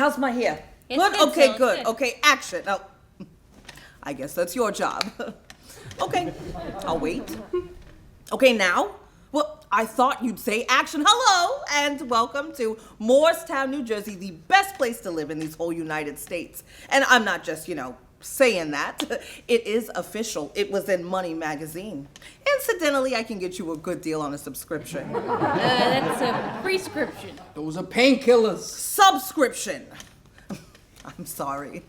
How's my hair? It's Good? good, Okay, Phil, good. it's good. Okay, action. Oh, I guess that's your job. Okay, I'll wait. Okay, now? Well, I thought you'd say action. Hello, and welcome to Moorestown, New Jersey, the best place to live in these whole United States. And I'm not just, saying that. It is official. It was in Money magazine. Incidentally, I can get you a good deal on a subscription. That's a prescription. Those are painkillers. Subscription. I'm sorry.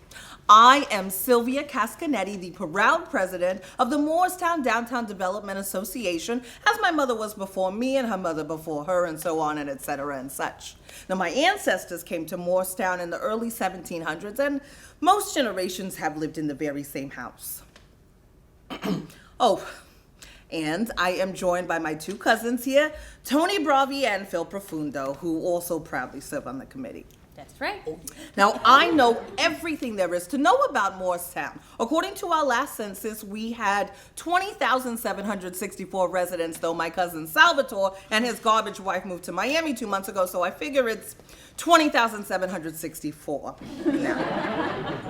I am Sylvia Cascanetti, the proud president of the Moorestown Downtown Development Association, as my mother was before me and her mother before her, and so on and et cetera and such. Now, my ancestors came to Moorestown in the early 1700s, and most generations have lived in the very same house. Oh, and I am joined by my two cousins here, Tony Bravi and Phil Profundo, who also proudly serve on the committee. That's right. Now, I know everything there is to know about Moorestown. According to our last census, we had 20,764 residents, though my cousin Salvatore and his garbage wife moved to Miami 2 months ago, so I figure it's 20,764 now.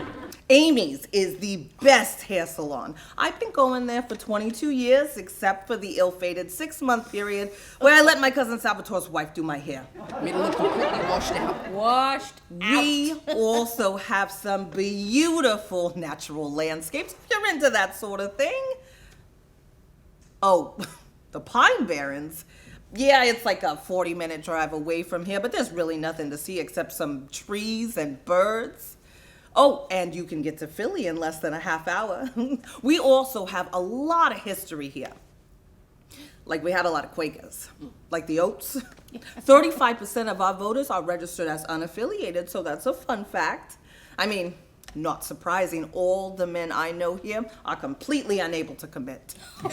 Amy's is the best hair salon. I've been going there for 22 years, except for the ill-fated 6-month period where I let my cousin Salvatore's wife do my hair. Made it look completely washed out. Washed We also have some beautiful natural landscapes, if you're into that sort of thing. Oh, the Pine Barrens. Yeah, it's like a 40-minute drive away from here, but there's really nothing to see except some trees and birds. Oh, and you can get to Philly in less than a half hour. We also have a lot of history here. Like, we had a lot of Quakers, like the Oats. 35% of our voters are registered as unaffiliated, so that's a fun fact. I mean, not surprising, all the men I know here are completely unable to commit. So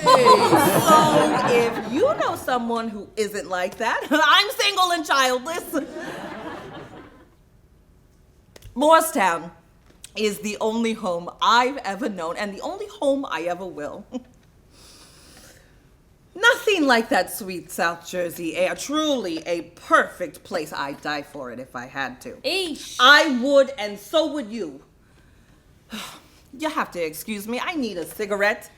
if you know someone who isn't like that, I'm single and childless. Moorestown is the only home I've ever known and the only home I ever will. Nothing like that sweet South Jersey air. Truly a perfect place. I'd die for it if I had to. Eesh. I would, and so would you. You have to excuse me. I need a cigarette.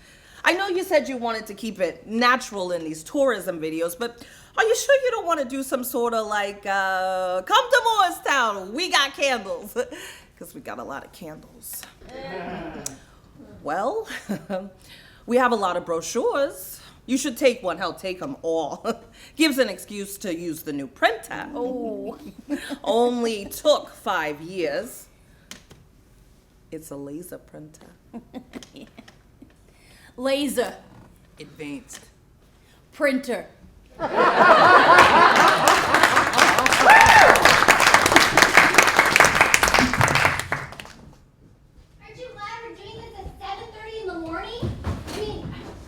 I know you said you wanted to keep it natural in these tourism videos, but are you sure you don't want to do some sort of like, come to Moorestown, we got candles? Because we got a lot of candles. Well, we have a lot of brochures. You should take one. Hell, take them all. Gives an excuse to use the new printer. Oh. Only took 5 years. It's a laser printer. Laser. Advanced. Printer. Aren't you glad we're doing this at 7:30 in the morning? I mean,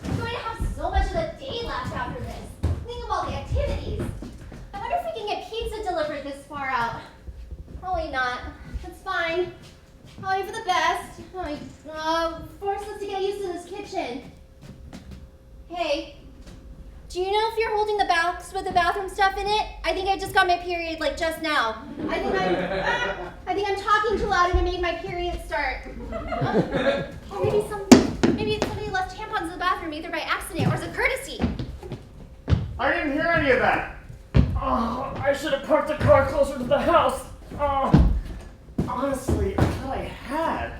we're going to have so much of the day left after this. Think of all the activities. I wonder if we can get pizza delivered this far out. Probably not. That's fine. Probably for the best. Force us to get used to this kitchen. Hey, do you know if you're holding the box with the bathroom stuff in it? I think I just got my period like just now. I think I'm talking too loud and it made my period start. Or maybe somebody left tampons in the bathroom either by accident or as a courtesy. I didn't hear any of that. Oh, I should have parked the car closer to the house. Oh, honestly, I thought I had.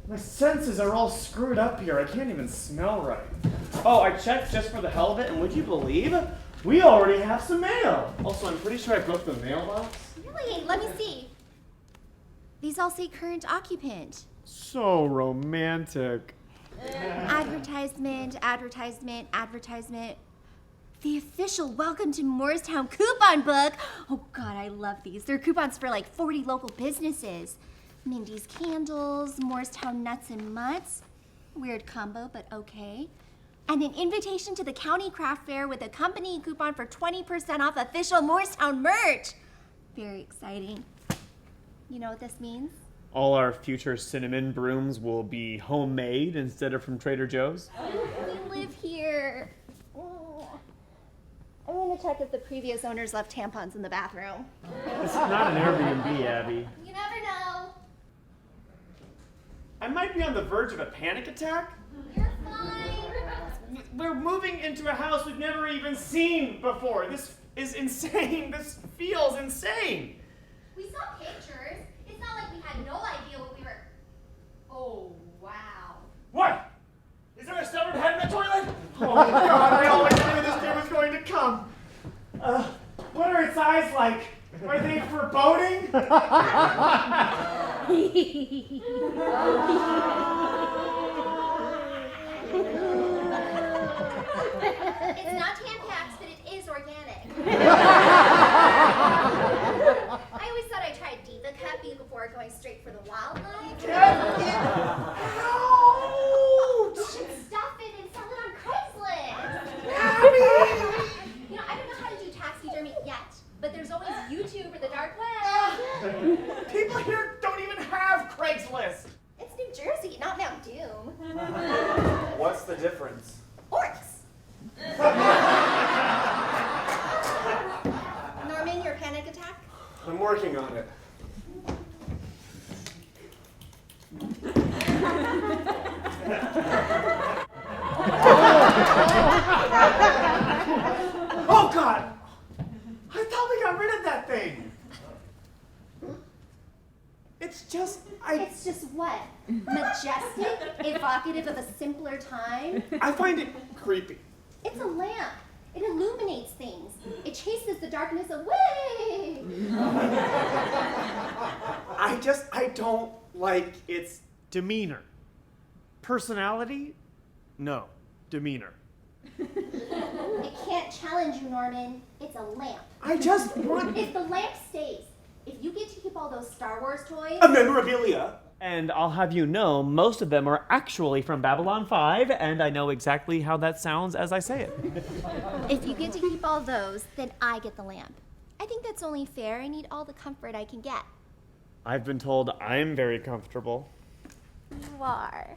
My senses are all screwed up here. I can't even smell right. Oh, I checked just for the hell of it, and would you believe? We already have some mail. Also, I'm pretty sure I broke the mailbox. Really? Let me see. These all say current occupant. So romantic. Advertisement, advertisement, advertisement. The official Welcome to Moorestown coupon book. Oh God, I love these. They're coupons for like 40 local businesses. Mindy's Candles, Moorestown Nuts and Mutts. Weird combo, but okay. And an invitation to the county craft fair with a company coupon for 20% off official Moorestown merch. Very exciting. You know what this means? All our future cinnamon brooms will be homemade instead of from Trader Joe's. We live here. Oh. I'm gonna check if the previous owners left tampons in the bathroom. It's not an Airbnb, Abby. You never might be on the verge of a panic attack. You're fine. We're moving into a house we've never even seen before. This is insane. This feels insane. We saw pictures. It's not like we had no idea what we were. Oh, wow. What? Is there a severed head in the toilet? Oh my God, I always knew this day was going to come. What are its eyes like? Are they foreboding? It's not Tampax, but it is organic. I always thought I'd try a Diva Cup before going straight for the wildlife. Ouch! You should stuff it and sell it on Craigslist. You know, I don't know how to do taxidermy yet, but there's always YouTube or the dark web. People here don't even have Craigslist. It's New Jersey, not Mount Doom. What's the difference? Orcs. Norman, your panic attack? I'm working on it. Oh God! I thought we got rid of that thing. It's just, It's just what? Majestic? Evocative of a simpler time? I find it creepy. It's a lamp. It illuminates things. It chases the darkness away. I don't like its demeanor. Personality? No. Demeanor. It can't challenge you, Norman. It's a lamp. I just want If the lamp stays, if you get to keep all those Star Wars toys, a memorabilia. And I'll have you know, most of them are actually from Babylon 5, and I know exactly how that sounds as I say it. if you get to keep all those, then I get the lamp. I think that's only fair. I need all the comfort I can get. I've been told I'm very comfortable. You are.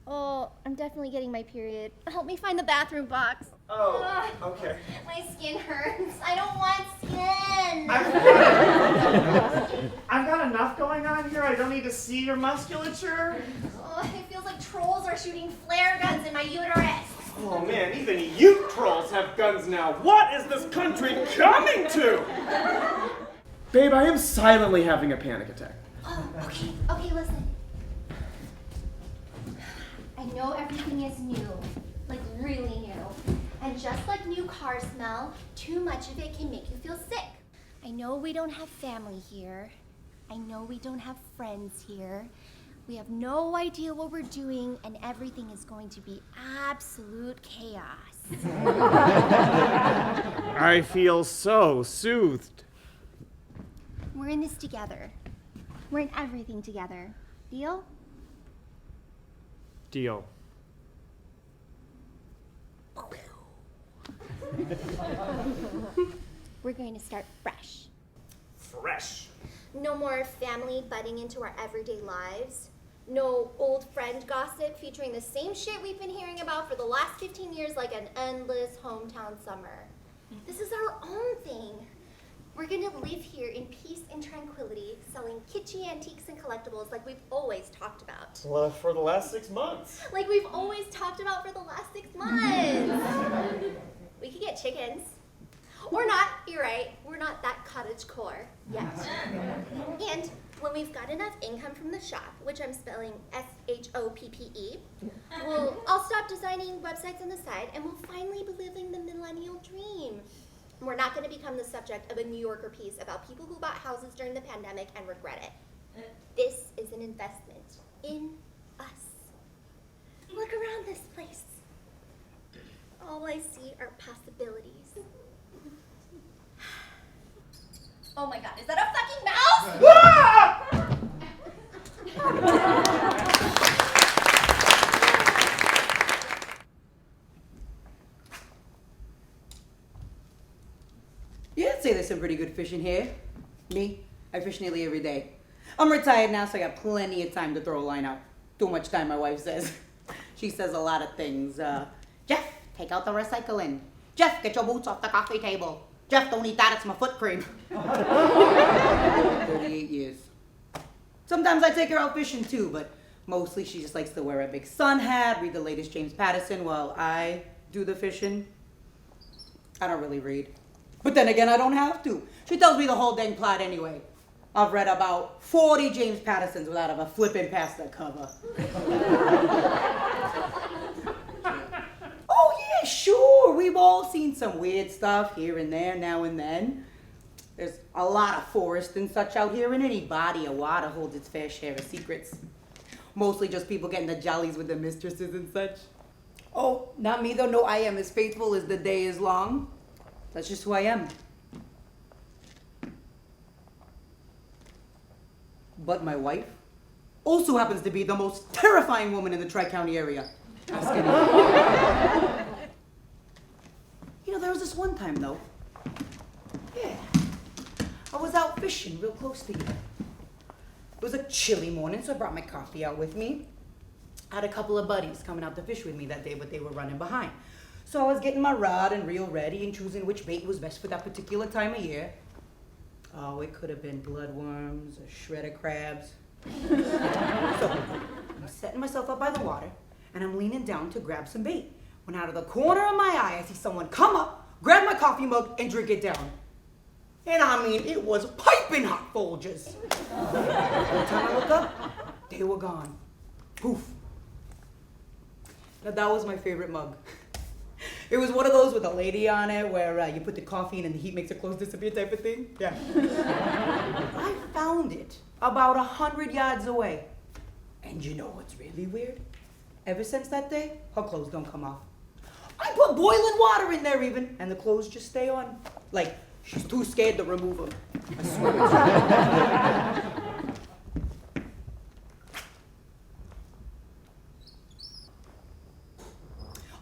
Oh, I'm definitely getting my period. Help me find the bathroom box. Oh, okay. My skin hurts. I don't want skin. I've got enough going on here. I don't need to see your musculature. Oh, it feels like trolls are shooting flare guns in my uterus. Oh man, even you trolls have guns now. What is this country coming to? Babe, I am silently having a panic attack. Oh, okay. Okay, listen. I know everything is new, like really new. And just like new car smell, too much of it can make you feel sick. I know we don't have family here. I know we don't have friends here. We have no idea what we're doing, and everything is going to be absolute chaos. I feel so soothed. We're in this together. We're in everything together. Deal? Deal. We're going to start fresh. Fresh. No more family butting into our everyday lives. No old friend gossip featuring the same shit we've been hearing about for the last 15 years like an endless hometown summer. This is our own thing. We're gonna live here in peace and tranquility, selling kitschy antiques and collectibles like we've always talked about. Well, for the last 6 months. Like we've always talked about for the last 6 months. We could get chickens. Or not, you're right, we're not that cottagecore yet. And when we've got enough income from the shop, which I'm spelling S-H-O-P-P-E, I'll stop designing websites on the side and we'll finally be living the millennial dream. We're not going to become the subject of a New Yorker piece about people who bought houses during the pandemic and regret it. This is an investment in us. Look around this place. All I see are possibilities. Oh my God, is that a fucking mouse? Yeah, I'd say there's some pretty good fishing here. Me, I fish nearly every day. I'm retired now, so I got plenty of time to throw a line out. Too much time, my wife says. She says a lot of things. Jeff, take out the recycling. Jeff, get your boots off the coffee table. Jeff, don't eat that, it's my foot cream. 38 years. Sometimes I take her out fishing too, but mostly she just likes to wear a big sun hat, read the latest James Patterson while I do the fishing. I don't really read. But then again, I don't have to. She tells me the whole dang plot anyway. I've read about 40 James Pattersons without ever flipping past the cover. Oh yeah, sure. We've all seen some weird stuff here and there now and then. There's a lot of forest and such out here, and any body of water holds its fair share of secrets. Mostly just people getting the jollies with their mistresses and such. Oh, not me though. No, I am as faithful as the day is long. That's just who I am. But my wife also happens to be the most terrifying woman in the Tri-County area. Ask anyone. You know, there was this one time though. Yeah. I was out fishing real close to here. It was a chilly morning, so I brought my coffee out with me. I had a couple of buddies coming out to fish with me that day, but they were running behind. So I was getting my rod and reel ready and choosing which bait was best for that particular time of year. Oh, it could have been bloodworms or shredded crabs. So I'm setting myself up by the water, and I'm leaning down to grab some bait. When out of the corner of my eye, I see someone come up, grab my coffee mug, and drink it down. And I mean, it was piping hot Folgers. By the time I looked up, they were gone. Poof. Now that was my favorite mug. It was one of those with a lady on it where you put the coffee in and the heat makes the clothes disappear type of thing. Yeah. I found it about 100 yards away. And you know what's really weird? Ever since that day, her clothes don't come off. I put boiling water in there even, and the clothes just stay on. Like, she's too scared to remove them. I swear.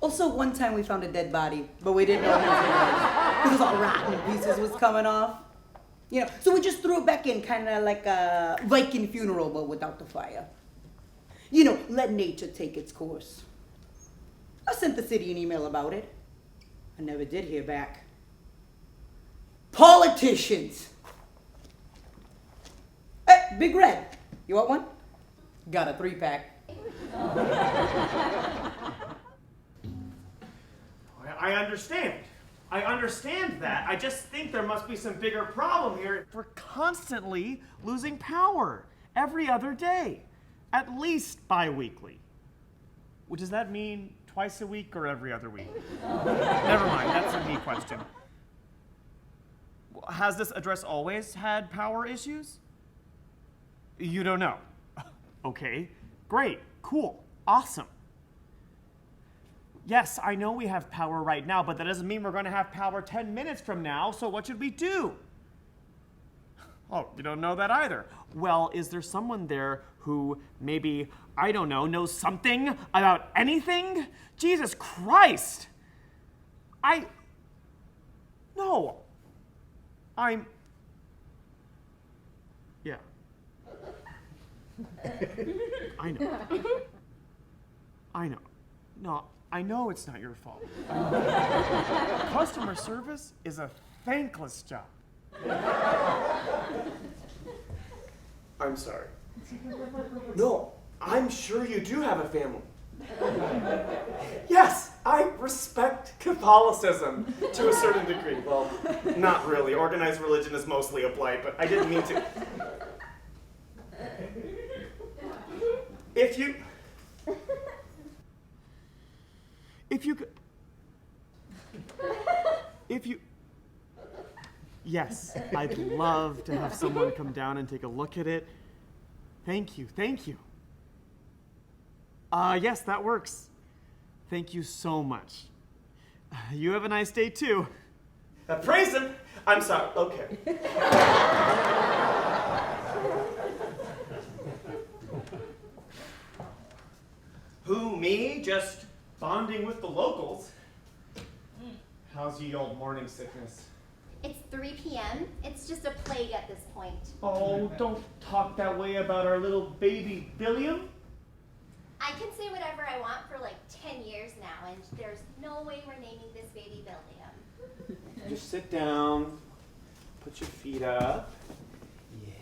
Also, one time we found a dead body, but we didn't know who it was. Because all rotten pieces was coming off. You know, so we just threw it back in, kind of like a Viking funeral, but without the fire. You know, let nature take its course. I sent the city an email about it. I never did hear back. Politicians! Hey, Big Red, you want one? Got a 3-pack. I understand. I understand that. I just think there must be some bigger problem here. We're constantly losing power every other day, at least bi-weekly. Well, does that mean twice a week or every other week? Never mind, that's a me question. Has this address always had power issues? You don't know. Okay, great, cool, awesome. Yes, I know we have power right now, but that doesn't mean we're going to have power 10 minutes from now, so what should we do? Oh, you don't know that either. Well, is there someone there who maybe, I don't know, knows something about anything? Jesus Christ! No. Yeah. I know. No, I know it's not your fault. Customer service is a thankless job. I'm sorry. No, I'm sure you do have a family. Yes, I respect Catholicism to a certain degree. Well, not really. Organized religion is mostly a blight, but I didn't mean to. If you Yes, I'd love to have someone come down and take a look at it. Thank you. Yes, that works. Thank you so much. You have a nice day too. praise him. I'm sorry. Okay. Who, me? Just bonding with the locals. How's ye old morning sickness? It's 3 p.m. It's just a plague at this point. Oh, don't talk that way about our little baby Billiam. I can say whatever I want for like 10 years now, and there's no way we're naming this baby Billiam. Just sit down, put your feet up. Yeah.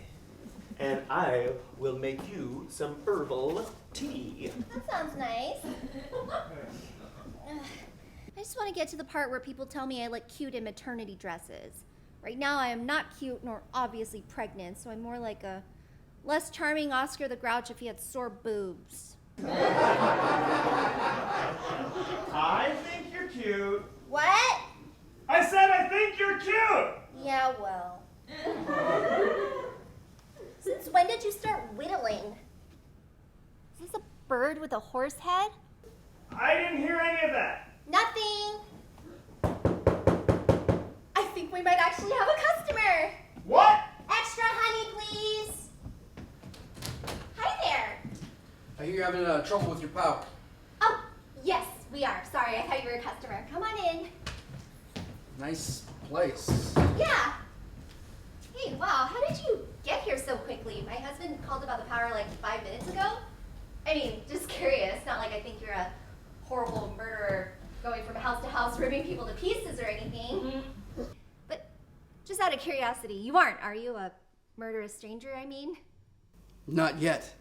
and I will make you some herbal tea. That sounds nice. I just want to get to the part where people tell me I look cute in maternity dresses. Right now I am not cute nor obviously pregnant, so I'm more like a less charming Oscar the Grouch if he had sore boobs. I think you're cute. What? I said I think you're cute! Yeah, well. Since when did you start whittling? Is this a bird with a horse head? I didn't hear any of that. Nothing. I think we might actually have a customer. What? Extra honey, please. Hi there. I hear you're having trouble with your power. Oh, yes, we are. Sorry, I thought you were a customer. Come on in. Nice place. Yeah. Hey, wow, how did you get here so quickly? My husband called about the power like 5 minutes ago. I mean, just curious. Not like I think you're a horrible murderer going from house to house, ripping people to pieces or anything. But just out of curiosity, you aren't, are you? A murderous stranger, I mean? Not yet.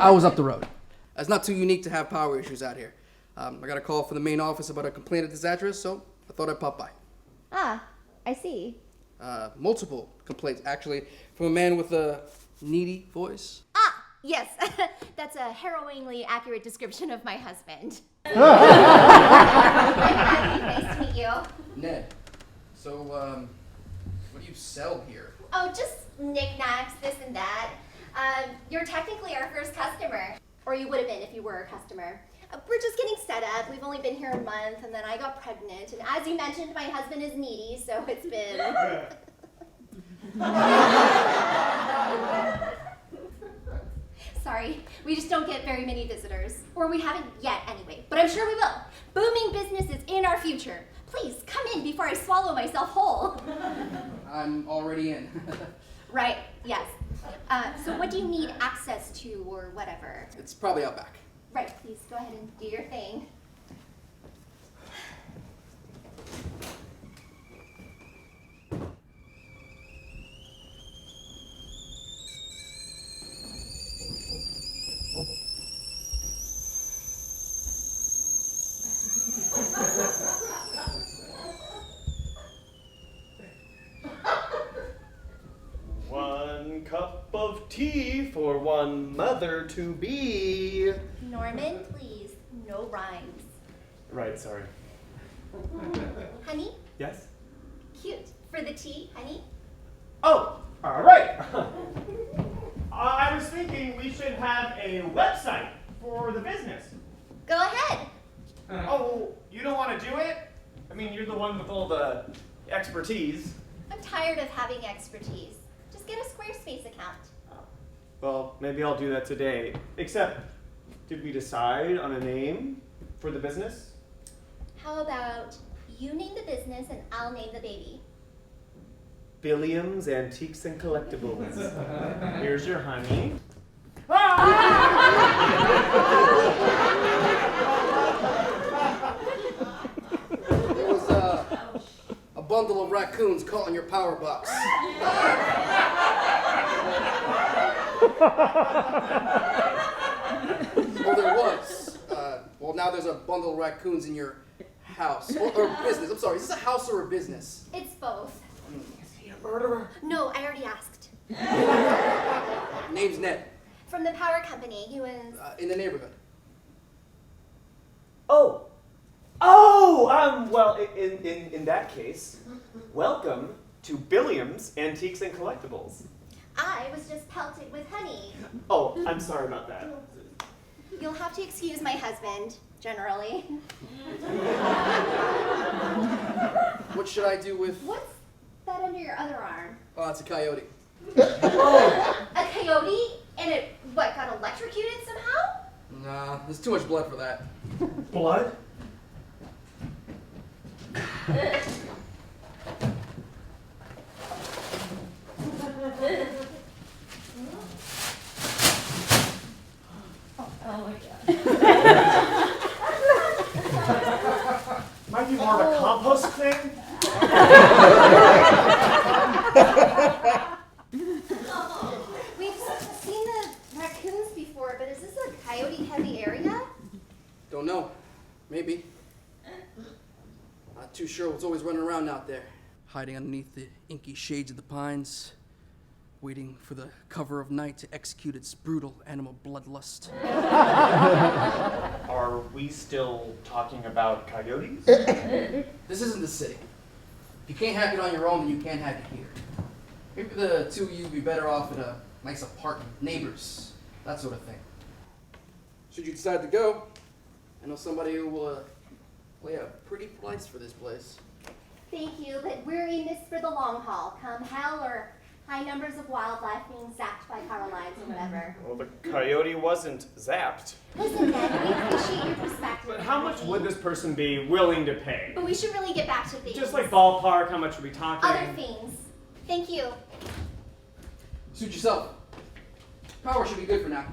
I was up the road. It's not too unique to have power issues out here. I got a call from the main office about a complaint at this address, so I thought I'd pop by. Ah, I see. Multiple complaints, actually, from a man with a needy voice. Ah, yes. That's a harrowingly accurate description of my husband. I'm happy. Nice to meet you. Ned. So, what do you sell here? Oh, just knickknacks, this and that. You're technically our first customer. Or you would have been if you were a customer. We're just getting set up. We've only been here a month, and then I got pregnant. And as you mentioned, my husband is needy, so it's been... Sorry, we just don't get very many visitors. Or we haven't yet, anyway. But I'm sure we will. Booming business is in our future. Please, come in before I swallow myself whole. I'm already in. Right, yes. So what do you need access to or whatever? It's probably out back. Right, please go ahead and do your thing. One cup of tea for one mother-to-be. Norman, please, no rhymes. Right, sorry. Honey, Yes? cute. For the tea, honey. Oh, all right. I was thinking we should have a website for the business. Go ahead. Oh, you don't want to do it? I mean, you're the one with all the expertise. I'm tired of having expertise. Just get a Squarespace account. Well, maybe I'll do that today. Except, did we decide on a name for the business? How about you name the business and I'll name the baby? Billiams Antiques and Collectibles. Here's your honey. It was a bundle of raccoons caught in your power box. Well, there was. Well, now there's a bundle of raccoons in your house. Or business. I'm sorry, is this a house or a business? It's both. Is he a murderer? No, I already asked. Name's Ned. From the power company, he was... In the neighborhood. Well, in that case, welcome to Billiams Antiques and Collectibles. I was just pelted with honey. Oh, I'm sorry about that. You'll have to excuse my husband, generally. What should I do with... What's that under your other arm? Oh, it's a coyote. A coyote? And it, what, got electrocuted somehow? Nah, there's too much blood for that. Blood? Might be more of a compost thing. run out there, hiding underneath the inky shades of the pines, waiting for the cover of night to execute its brutal animal bloodlust. Are we still talking about coyotes? This isn't the city. If you can't hack it on your own, then you can't hack it here. Maybe the two of you would be better off in a nice apartment, neighbors, that sort of thing. Should you decide to go, I know somebody who will play a pretty price for this place. Thank you, but we're in this for the long haul. Come hell or high numbers of wildlife being zapped by power lines or whatever. Well, the coyote wasn't zapped. Listen, Ned, we appreciate your perspective. But how much would this person be willing to pay? But we should really get back to things. Just like ballpark, how much are we talking? Other things. Thank you. Suit yourself. Power should be good for now.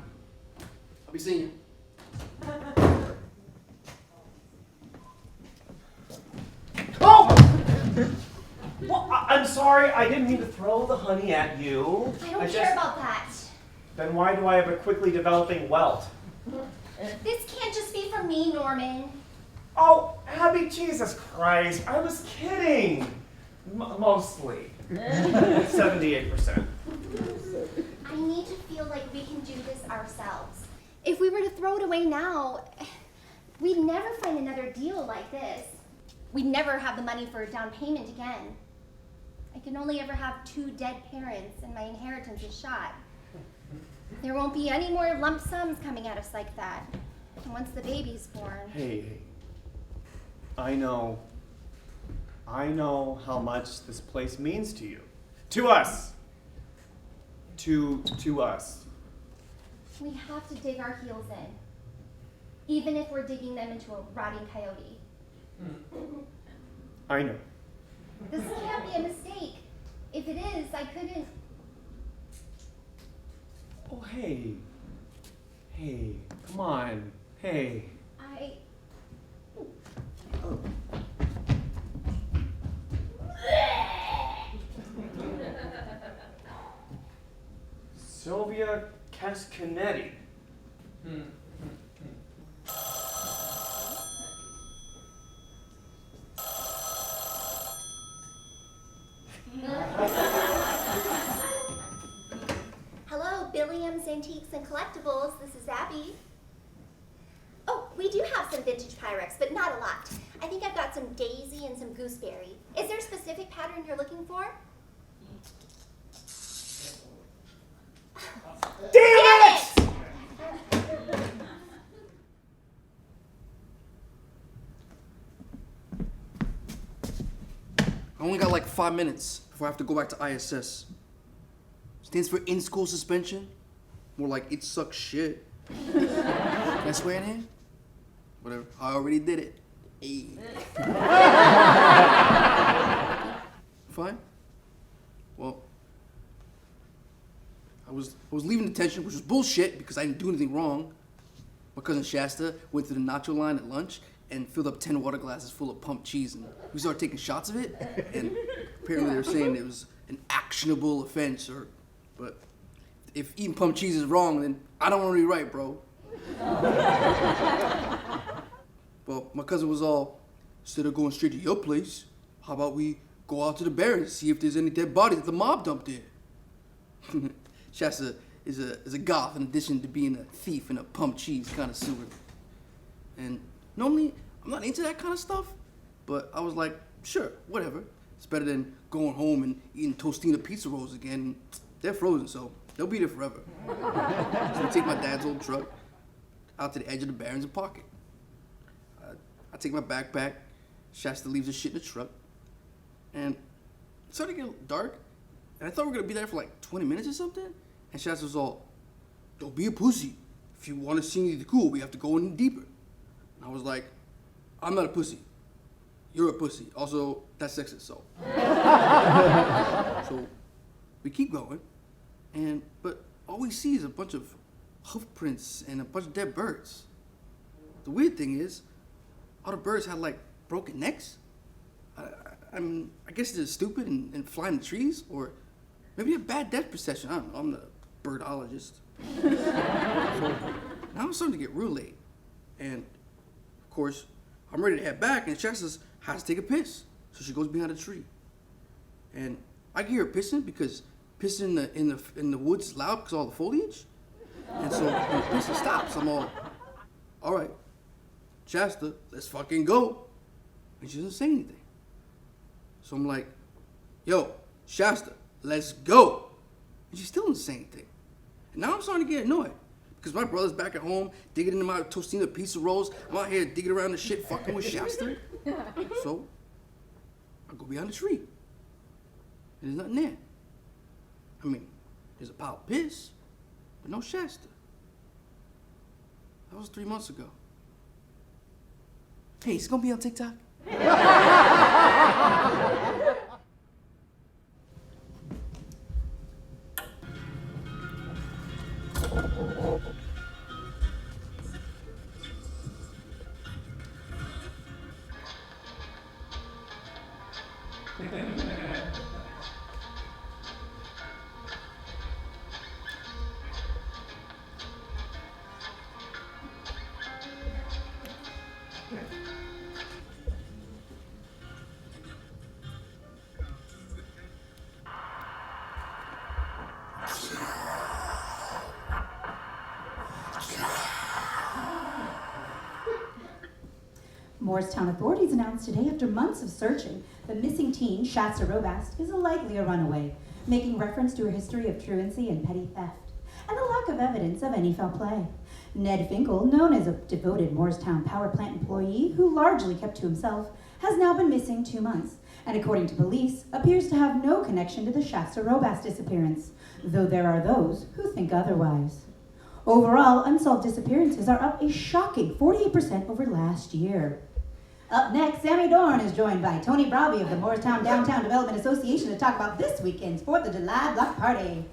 I'll be seeing you. Oh! Well, I'm sorry, I didn't mean to throw the honey at you. I don't care about that. Then why do I have a quickly developing welt? This can't just be for me, Norman. Oh, Abby, Jesus Christ, I was kidding. Mostly. 78%. I need to feel like we can do this ourselves. If we were to throw it away now, we'd never find another deal like this. We'd never have the money for a down payment again. I can only ever have 2 dead parents and my inheritance is shot. There won't be any more lump sums coming at us like that. And once the baby's born. Hey, I know how much this place means to you. To us. To us. We have to dig our heels in. Even if we're digging them into a rotting coyote. I know. This can't be a mistake. If it is, I couldn't. Oh, hey. Hey, come on. Hey. Sylvia Cascanetti. Hello, Billiams Antiques and Collectibles. This is Abby. Oh, we do have some vintage Pyrex, but not a lot. I think I've got some daisy and some gooseberry. Is there a specific pattern you're looking for? Damn it! I only got like 5 minutes before I have to go back to ISS. Stands for in-school suspension. More like it sucks shit. Can I swear in here? Whatever. I already did it. Hey. Fine. Well, I was leaving detention, which was bullshit because I didn't do anything wrong. My cousin Shasta went to the nacho line at lunch and filled up 10 water glasses full of pumped cheese, and we started taking shots of it. And apparently they were saying it was an actionable offense, but if eating pumped cheese is wrong, then I don't want to be right, bro. Well, my cousin was all, instead of going straight to your place, how about we go out to the barrens and see if there's any dead bodies that the mob dumped there? Shasta is a goth in addition to being a thief and a pumped cheese connoisseur. And normally, I'm not into that kind of stuff, but I was like, sure, whatever. It's better than going home and eating Tostino pizza rolls again. They're frozen, so they'll be there forever. So I take my dad's old truck out to the edge of the barrens and park it. I take my backpack, Shasta leaves his shit in the truck, and it started to get dark, and I thought we were gonna be there for like 20 minutes or something, and Shasta was all, don't be a pussy. If you want to see anything cool, we have to go in deeper. And I was like, I'm not a pussy. You're a pussy. Also, that's sexist, so. So, we keep going, but all we see is a bunch of hoof prints and a bunch of dead birds. The weird thing is, all the birds had like broken necks. I guess they're stupid and fly in the trees, or maybe a bad depth perception. I don't know. I'm not a birdologist. So now it's starting to get real late, and of course I'm ready to head back, and Shasta has to take a piss. So she goes behind a tree. And I can hear her pissing because pissing in the woods is loud because of all the foliage. And so when the pissing stops, I'm all right, Shasta, let's fucking go. And she doesn't say anything. So I'm like, yo, Shasta, let's go. And she still doesn't say anything. And now I'm starting to get annoyed because my brother's back at home digging into my Tostino pizza rolls. I'm out here digging around the shit fucking with Shasta. So I go behind the tree. And there's nothing there. I mean, there's a pile of piss, but no Shasta. That was 3 months ago. Hey, it's gonna be on TikTok? Moorestown authorities announced today, after months of searching, the missing teen, Shasta Robast, is likely a runaway, making reference to her history of truancy and petty theft, and the lack of evidence of any foul play. Ned Finkel, known as a devoted Moorestown power plant employee who largely kept to himself, has now been missing 2 months, and according to police, appears to have no connection to the Shasta Robast disappearance, though there are those who think otherwise. Overall, unsolved disappearances are up a shocking 48% over last year. Up next, Sammy Dorn is joined by Tony Browby of the Moorestown Downtown Development Association to talk about this weekend's 4th of July block party.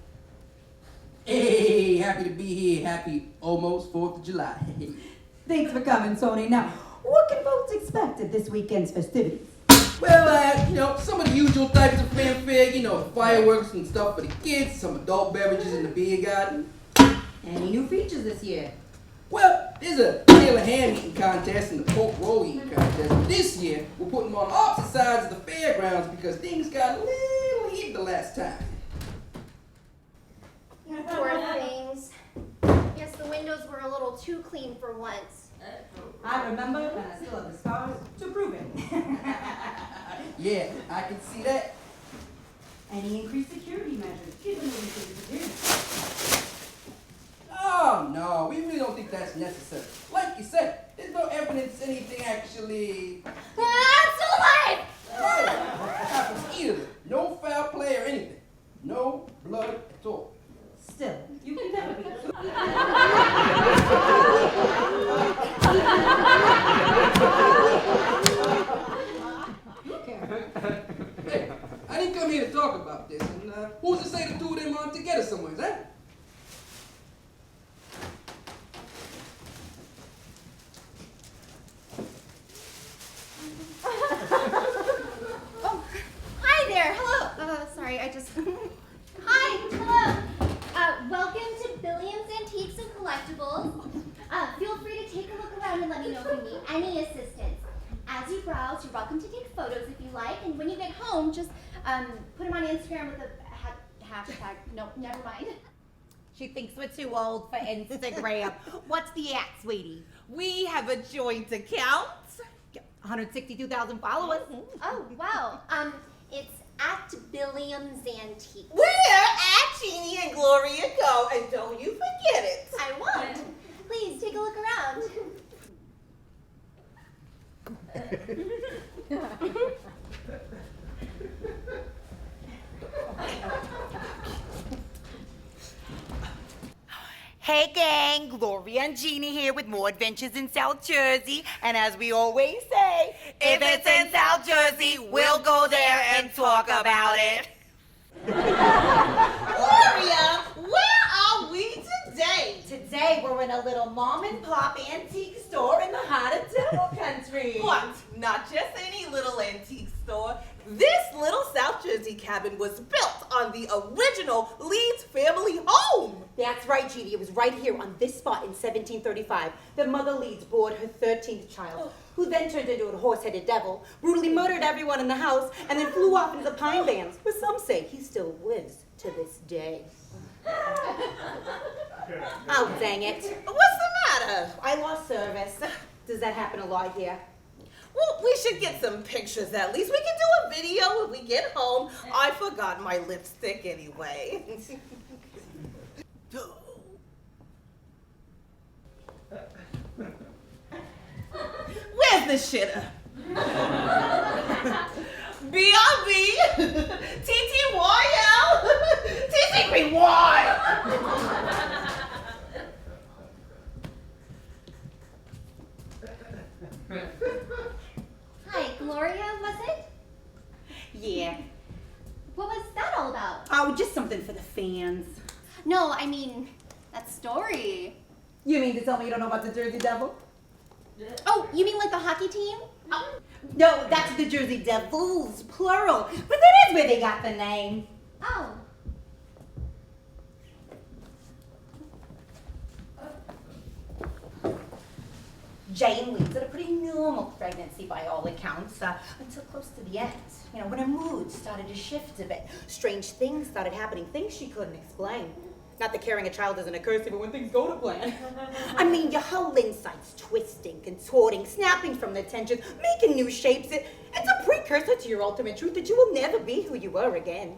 Hey, happy to be here. Happy almost 4th of July. Thanks for coming, Tony. Now, what can folks expect at this weekend's festivities? Well, some of the usual types of fanfare, the fireworks and stuff for the kids, some adult beverages in the beer garden. Any new features this year? Well, there's a tail of ham eating contest and a pork roll eating contest. But this year, we're putting them on opposite sides of the fairgrounds because things got a little heated the last time. Poor things. Guess the windows were a little too clean for once. I remember, and I still have the scars to prove it. Yeah, I can see that. Any increased security measures given the recent disappearance? Oh, no, we really don't think that's necessary. Like you said, there's no evidence anything actually... I'm still alive! Right. Happens either. No foul play or anything. No blood at all. Still, you can never be. Hey, I didn't come here to talk about this, and who's to say the two of them aren't together somewhere, eh? Oh, hi there. Hello. Sorry, I just... Hi. Hello. Welcome to Billions Antiques and Collectibles. Feel free to take a look around and let me know if you need any assistance. As you browse, you're welcome to take photos if you like, and when you get home, just put them on Instagram with a hashtag. No, never mind. She thinks we're too old for Instagram. What's the at, sweetie? We have a joint account. 162,000 followers. Oh, wow. It's at Billiams Antiques. We're at Jeannie and Gloria Go, and don't you forget it. I won't. Please take a look around. Hey gang, Gloria and Jeannie here with more adventures in South Jersey. And as we always say, if it's in South Jersey, we'll go there and talk about it. Gloria, where are we today? Today we're in a little mom and pop antique store in the heart of Devil Country. What? Not just any little antique store. This little South Jersey cabin was built on the original Leeds family home. That's right, Jeannie. It was right here on this spot in 1735 that Mother Leeds bore her 13th child, who then turned into a horse-headed devil, brutally murdered everyone in the house, and then flew off into the pine bands, where some say he still lives to this day. Oh, dang it. What's the matter? I lost service. Does that happen a lot here? Well, we should get some pictures at least. We can do a video when we get home. I forgot my lipstick anyway. Where's the shitter? B.R.B. T.T.Y.L. T.T.P.Y. Hi, Gloria, was it? Yeah. What was that all about? Oh, just something for the fans. No, I mean, that story. You mean to tell me you don't know about the Jersey Devil? Oh, you mean like the hockey team? No, that's the Jersey Devils, plural. But that is where they got the name. Oh. Jane leads had a pretty normal pregnancy by all accounts, until close to the end. You know, when her mood started to shift a bit. Strange things started happening, things she couldn't explain. Not that carrying a child isn't a curse, even when things go to plan. I mean, your whole insides twisting, contorting, snapping from the tension, making new shapes. It's a precursor to your ultimate truth that you will never be who you were again.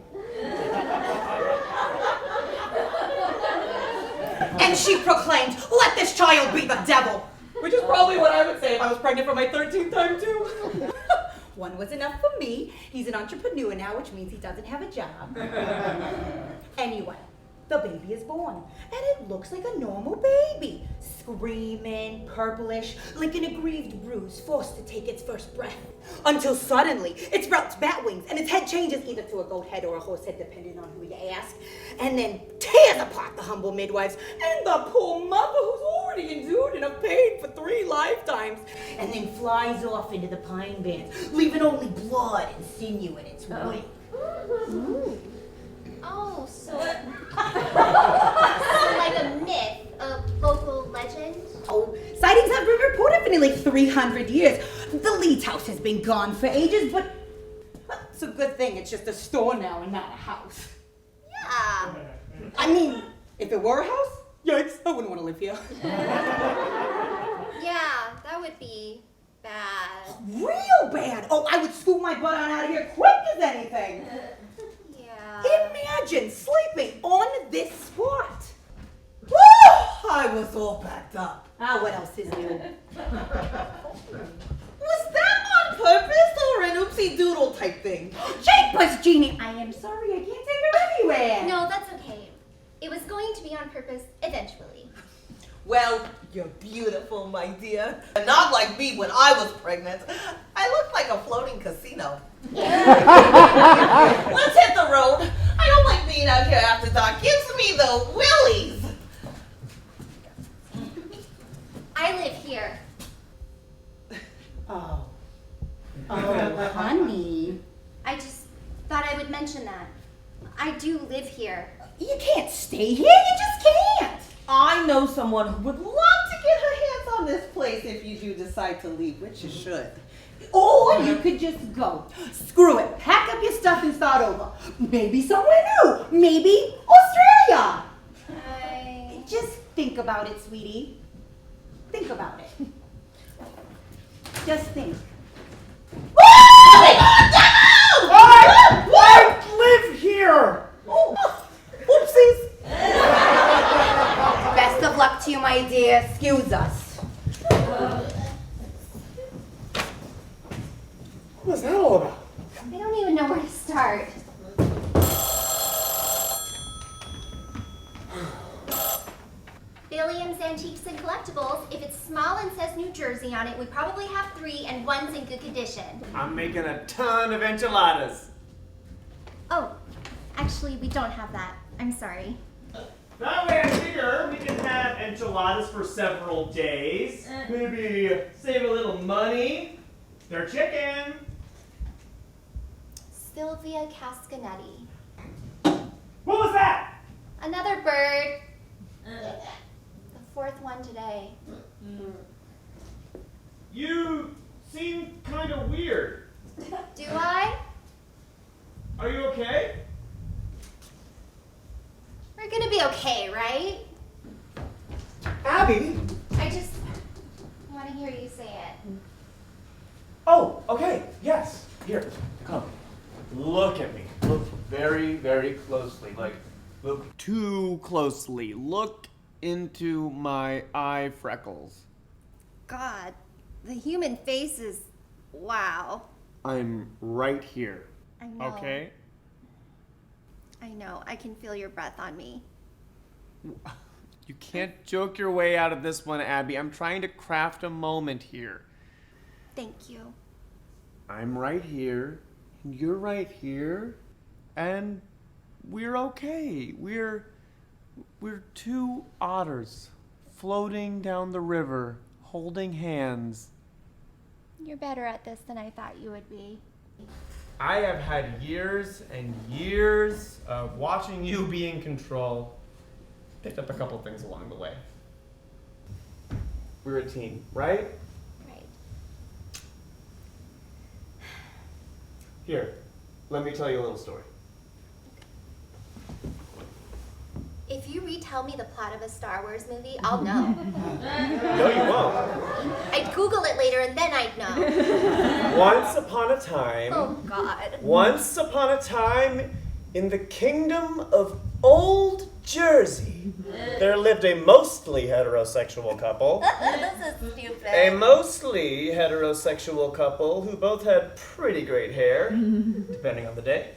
And she proclaimed, "Let this child be the devil." Which is probably what I would say if I was pregnant for my 13th time, too. One was enough for me. He's an entrepreneur now, which means he doesn't have a job. Anyway, the baby is born, and it looks like a normal baby. Screaming, purplish, like an aggrieved bruise forced to take its first breath. Until suddenly, it sprouts bat wings, and its head changes either to a goat head or a horse head, depending on who you ask, and then tears apart the humble midwives and the poor mother who's already endured enough pain for 3 lifetimes, and then flies off into the pine bands, leaving only blood and sinew in its wake. Ooh. Oh, so like a myth, a local legend? Oh, sightings have been reported for nearly 300 years. The Leeds house has been gone for ages, but it's a good thing it's just a store now and not a house. Yeah. I mean, if it were a house, yikes, I wouldn't want to live here. Yeah, that would be bad. Real bad. Oh, I would scoot my butt on out of here quick as anything. Yeah. Imagine sleeping on this spot. Woo! I was all packed up. Ah, what else is new? Was that on purpose or an oopsie doodle type thing? Jeepers, Jeannie, I am sorry, I can't take her anywhere. No, that's okay. It was going to be on purpose eventually. Well, you're beautiful, my dear. Not like me when I was pregnant. I looked like a floating casino. Let's hit the road. I don't like being out here after dark. Gives me the willies. I live here. Oh, honey. I just thought I would mention that. I do live here. You can't stay here, you just can't. I know someone who would love to get her hands on this place if you do decide to leave, which you should. Or you could just go. Screw it, pack up your stuff and start over. Maybe somewhere new, maybe Australia. Just think about it, sweetie. Think about it. Just think. I live here! Oopsies. Best of luck to you, my dear. Excuse us. What's that all about? I don't even know where to start. Billiams Antiques and Collectibles. If it's small and says New Jersey on it, we probably have 3 and one's in good condition. I'm making a ton of enchiladas. Oh, actually, we don't have that. I'm sorry. That way I figure we can have enchiladas for several days. Maybe save a little money. They're chicken. Sylvia Cascanetti. What was that? Another bird. The fourth one today. You seem kind of weird. Do I? Are you okay? We're gonna be okay, right? Abby? I want to hear you say it. Oh, okay, yes. Here, come. Look at me. Look very, very closely. Look too closely. Look into my eye freckles. God, the human face is wow. I'm right here. I know. Okay? I know. I can feel your breath on me. You can't joke your way out of this one, Abby. I'm trying to craft a moment here. Thank you. I'm right here, and you're right here, and we're okay. We're two otters floating down the river, holding hands. You're better at this than I thought you would be. I have had years and years of watching you be in control. Picked up a couple things along the way. We're a team, right? Right. Here, let me tell you a little story. If you retell me the plot of a Star Wars movie, I'll know. No, you won't. I'd Google it later and then I'd know. Once upon a time. Oh, God. Once upon a time, in the kingdom of Old Jersey, there lived a mostly heterosexual couple. This is stupid. A mostly heterosexual couple who both had pretty great hair, depending on the day.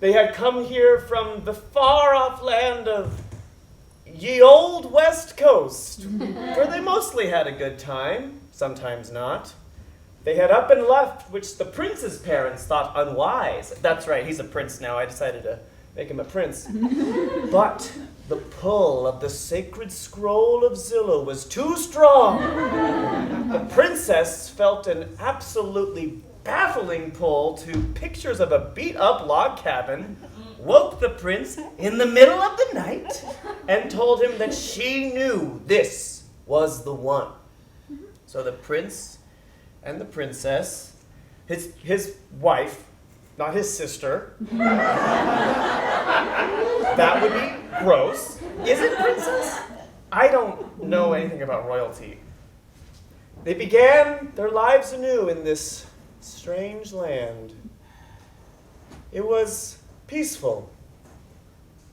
They had come here from the far-off land of ye old West Coast, where they mostly had a good time, sometimes not. They had up and left, which the prince's parents thought unwise. That's right, he's a prince now. I decided to make him a prince. But the pull of the sacred scroll of Zillow was too strong. The princess felt an absolutely baffling pull to pictures of a beat-up log cabin, woke the prince in the middle of the night, and told him that she knew this was the one. So the prince and the princess, his wife, not his sister. That would be gross. Is it, princess? I don't know anything about royalty. They began their lives anew in this strange land. It was peaceful,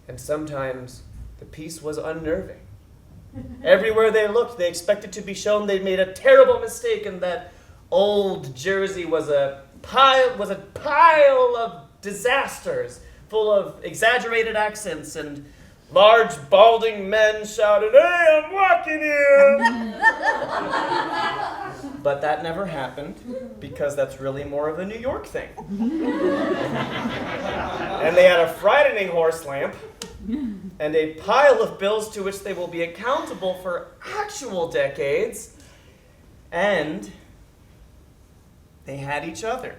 and sometimes the peace was unnerving. Everywhere they looked, they expected to be shown they'd made a terrible mistake and that Old Jersey was a pile of disasters, full of exaggerated accents and large balding men shouted, "Hey, I'm walking here!" But that never happened because that's really more of a New York thing. And they had a frightening horse lamp and a pile of bills to which they will be accountable for actual decades. And they had each other.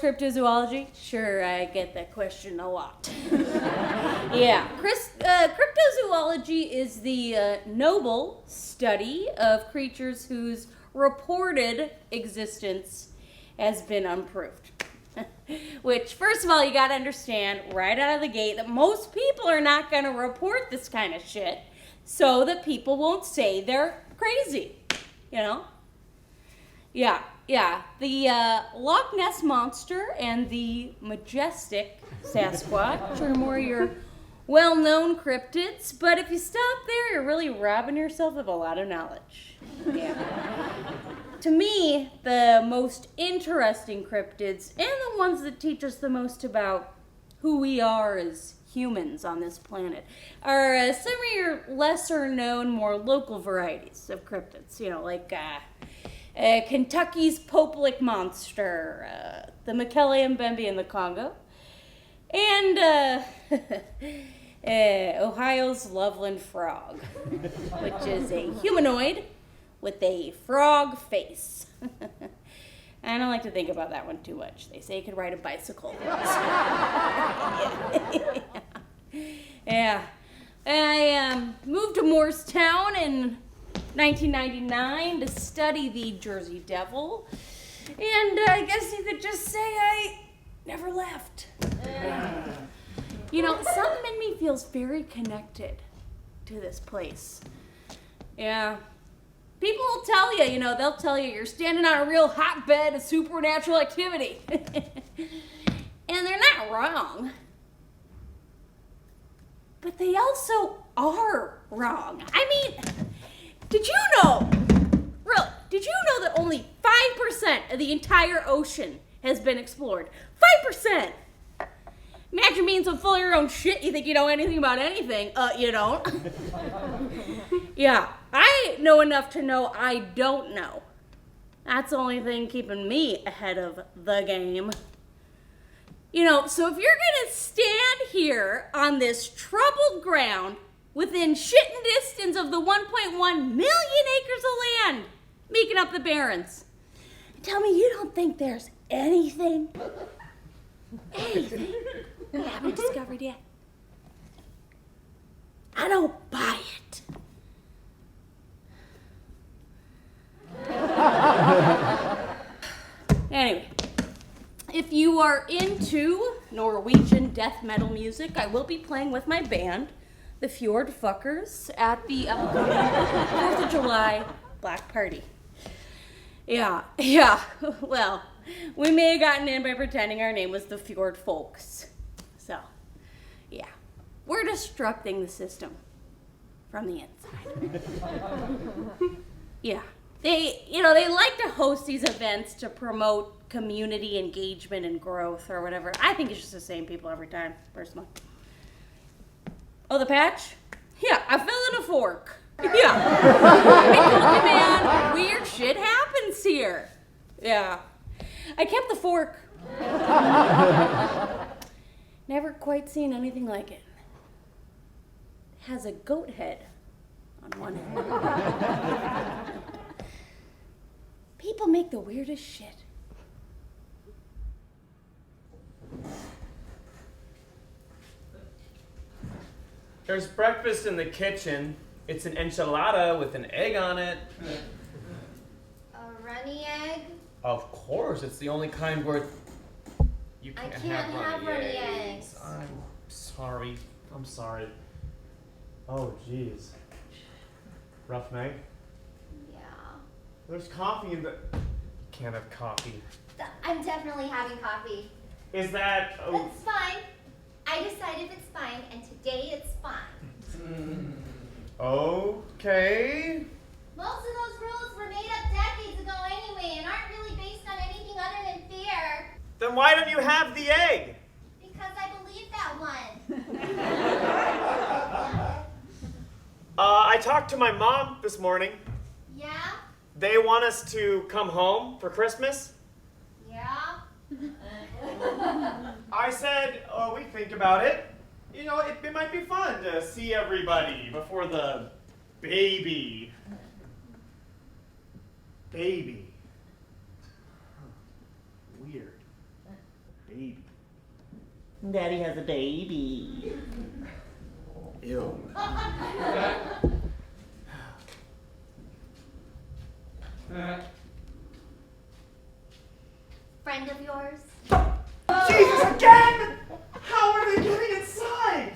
cryptozoology? Sure, I get that question a lot. Yeah, cryptozoology is the noble study of creatures whose reported existence has been unproved. Which, first of all, you gotta understand right out of the gate that most people are not gonna report this kind of shit so that people won't say they're crazy, you know? Yeah. The Loch Ness Monster and the majestic Sasquatch are more your well-known cryptids, but if you stop there, you're really robbing yourself of a lot of knowledge. Yeah. To me, the most interesting cryptids, and the ones that teach us the most about who we are as humans on this planet, are some of your lesser-known, more local varieties of cryptids, you know, like Kentucky's Popelik Monster, the Mekele-Mbembe in the Congo, and Ohio's Loveland Frog, which is a humanoid with a frog face. I don't like to think about that one too much. They say you could ride a bicycle. Yeah. I moved to Moorestown in 1999 to study the Jersey Devil, and I guess you could just say I never left. You know, something in me feels very connected to this place. Yeah. People will tell you, they'll tell you you're standing on a real hotbed of supernatural activity. And they're not wrong. But they also are wrong. I mean, did you know that only 5% of the entire ocean has been explored? 5%! Imagine being so full of your own shit you think you know anything about anything. You don't. Yeah, I know enough to know I don't know. That's the only thing keeping me ahead of the game. So if you're gonna stand here on this troubled ground within shitting distance of the 1.1 million acres of land making up the Barrens, tell me you don't think there's anything you haven't discovered yet? I don't buy it. Anyway, if you are into Norwegian death metal music, I will be playing with my band, the Fjord Fuckers, at the upcoming 4th of July Black Party. Yeah, well, we may have gotten in by pretending our name was the Fjord Folks. So, yeah, we're disrupting the system from the inside. Yeah, they like to host these events to promote community engagement and growth or whatever. I think it's just the same people every time, personally. Oh, the patch? Yeah, I fell in a fork. Yeah. I told you, man, weird shit happens here. Yeah. I kept the fork. Never quite seen anything like it. It has a goat head on one end. People make the weirdest shit. There's breakfast in the kitchen. It's an enchilada with an egg on it. A runny egg? Of course, it's the only kind where you can't have runny eggs. I'm sorry. Oh, jeez. Rough night? Yeah. There's coffee in the... Can't have coffee. I'm definitely having coffee. Is that... It's fine. I decided it's fine, and today it's fine. Okay. Most of those rules were made up decades ago anyway, and aren't really based on anything other than fear. Then why don't you have the egg? Because I believe that one. I talked to my mom this morning. Yeah? They want us to come home for Christmas. Yeah? I said, we think about it. It might be fun to see everybody before the baby. Baby. Weird. Daddy has a baby. Ew. Friend of yours? Jesus, again! How are they getting inside?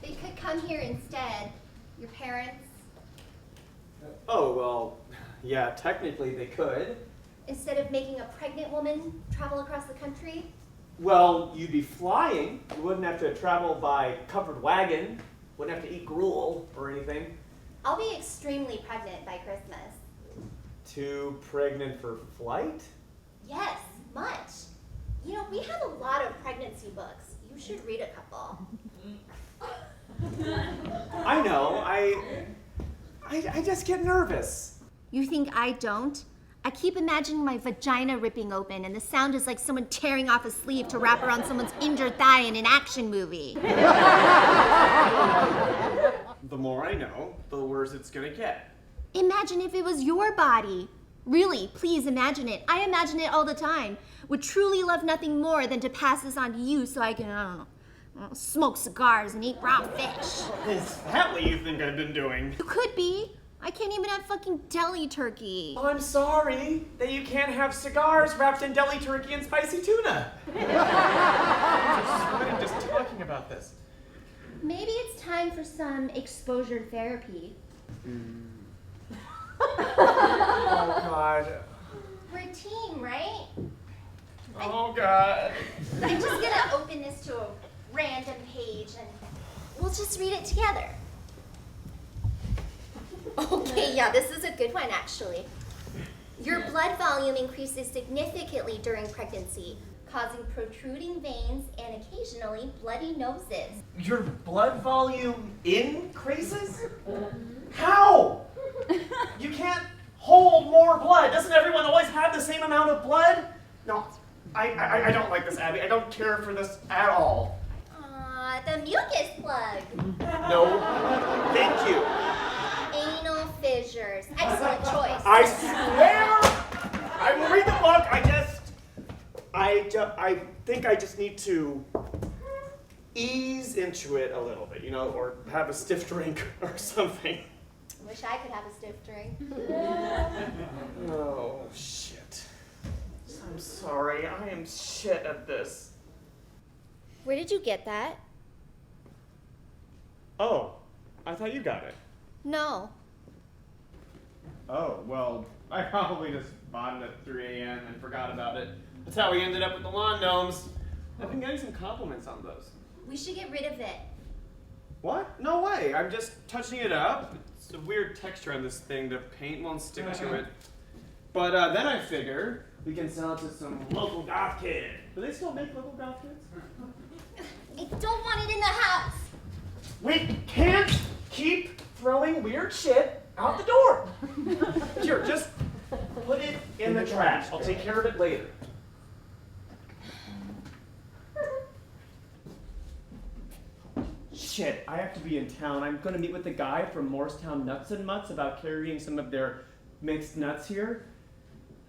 They could come here instead. Your parents? Oh, well, yeah, technically they could. Instead of making a pregnant woman travel across the country? Well, you'd be flying. You wouldn't have to travel by covered wagon. Wouldn't have to eat gruel or anything. I'll be extremely pregnant by Christmas. Too pregnant for flight? Yes, much. You know, we have a lot of pregnancy books. You should read a couple. I know. I just get nervous. You think I don't? I keep imagining my vagina ripping open, and the sound is like someone tearing off a sleeve to wrap around someone's injured thigh in an action movie. The more I know, the worse it's gonna get. Imagine if it was your body. Really, please imagine it. I imagine it all the time. Would truly love nothing more than to pass this on to you so I can, I don't know, smoke cigars and eat raw fish. Is that what you think I've been doing? You could be. I can't even have fucking deli turkey. I'm sorry that you can't have cigars wrapped in deli turkey and spicy tuna. I'm sweating just talking about this. Maybe it's time for some exposure therapy. Oh, God. We're a team, right? Oh, God. I'm just gonna open this to a random page and we'll just read it together. Okay, yeah, this is a good one actually. Your blood volume increases significantly during pregnancy, causing protruding veins and occasionally bloody noses. Your blood volume increases? How? You can't hold more blood. Doesn't everyone always have the same amount of blood? No, I don't like this, Abby. I don't care for this at all. The mucus plug. No, thank you. Anal fissures. Excellent choice. I swear I will read the book. I think I just need to ease into it a little bit, you know, or have a stiff drink or something. Wish I could have a stiff drink. Oh, shit. I'm sorry. I am shit at this. Where did you get that? Oh, I thought you got it. No. Oh, well, I probably just bought it at 3 a.m. and forgot about it. That's how we ended up with the lawn gnomes. I've been getting some compliments on those. We should get rid of it. What? No way. I'm just touching it up. It's a weird texture on this thing. The paint won't stick to it. But then I figure we can sell it to some local goth kid. Do they still make local goth kids? I don't want it in the house. We can't keep throwing weird shit out the door. Here, just put it in the trash. I'll take care of it later. Shit, I have to be in town. I'm going to meet with the guy from Moorestown Nuts and Mutts about carrying some of their mixed nuts here.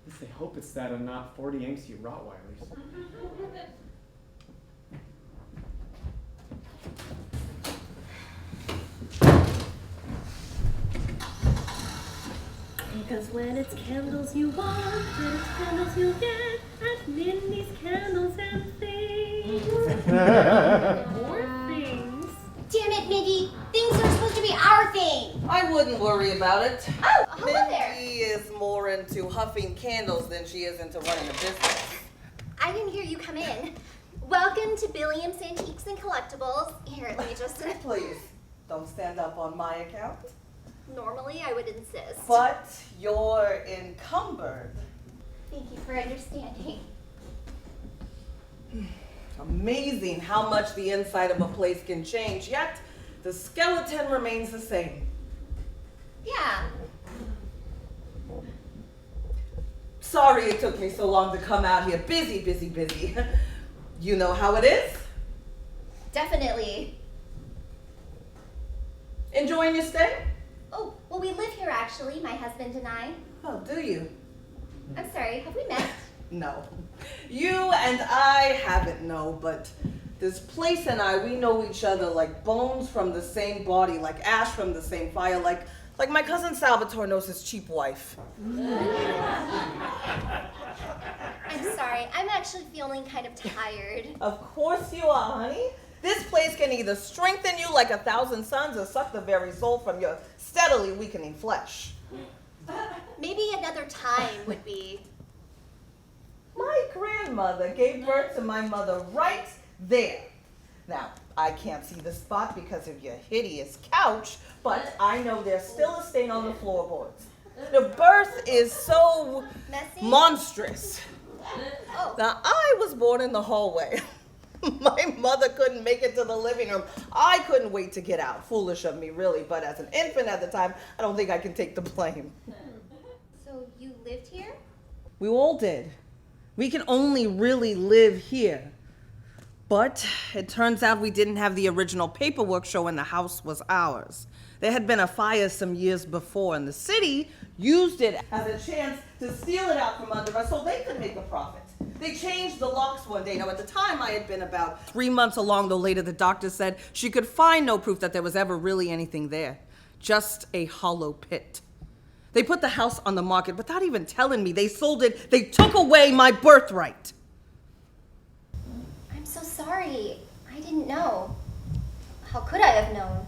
At least I hope it's that and not 40 angsty Rottweilers. Because when it's candles you want, and it's candles you get at Minnie's Candles and Things. More things. Damn it, Mindy. Things are supposed to be our thing. I wouldn't worry about it. Oh, hello there. Mindy is more into huffing candles than she is into running a business. I didn't hear you come in. Welcome to Billiam's Antiques and Collectibles. Here, let me just... Please, don't stand up on my account. Normally, I would insist. But you're encumbered. Thank you for understanding. Amazing how much the inside of a place can change, yet the skeleton remains the same. Yeah. Sorry it took me so long to come out here. Busy, busy, busy. You know how it is? Definitely. Enjoying your stay? Oh, Well, we live here actually, my husband and I. Oh, do you? I'm sorry, have we met? No. You and I haven't, no, but this place and I, we know each other like bones from the same body, like ash from the same fire, like my cousin Salvatore knows his cheap wife. I'm sorry, I'm actually feeling kind of tired. Of course you are, honey. This place can either strengthen you like 1,000 suns or suck the very soul from your steadily weakening flesh. Maybe another time would be. My grandmother gave birth to my mother right there. Now, I can't see the spot because of your hideous couch, but I know there's still a stain on the floorboards. The birth is so Messy? monstrous. Oh. Now, I was born in the hallway. My mother couldn't make it to the living room. I couldn't wait to get out. Foolish of me, really, but as an infant at the time, I don't think I can take the blame. So you lived here? We all did. We can only really live here. But it turns out we didn't have the original paperwork showing the house was ours. There had been a fire some years before, and the city used it as a chance to steal it out from under us so they could make a profit. They changed the locks one day. Now, at the time, I had been about 3 months along, though later the doctor said she could find no proof that there was ever really anything there. Just a hollow pit. They put the house on the market without even telling me. They sold it. They took away my birthright. I'm so sorry. I didn't know. How could I have known?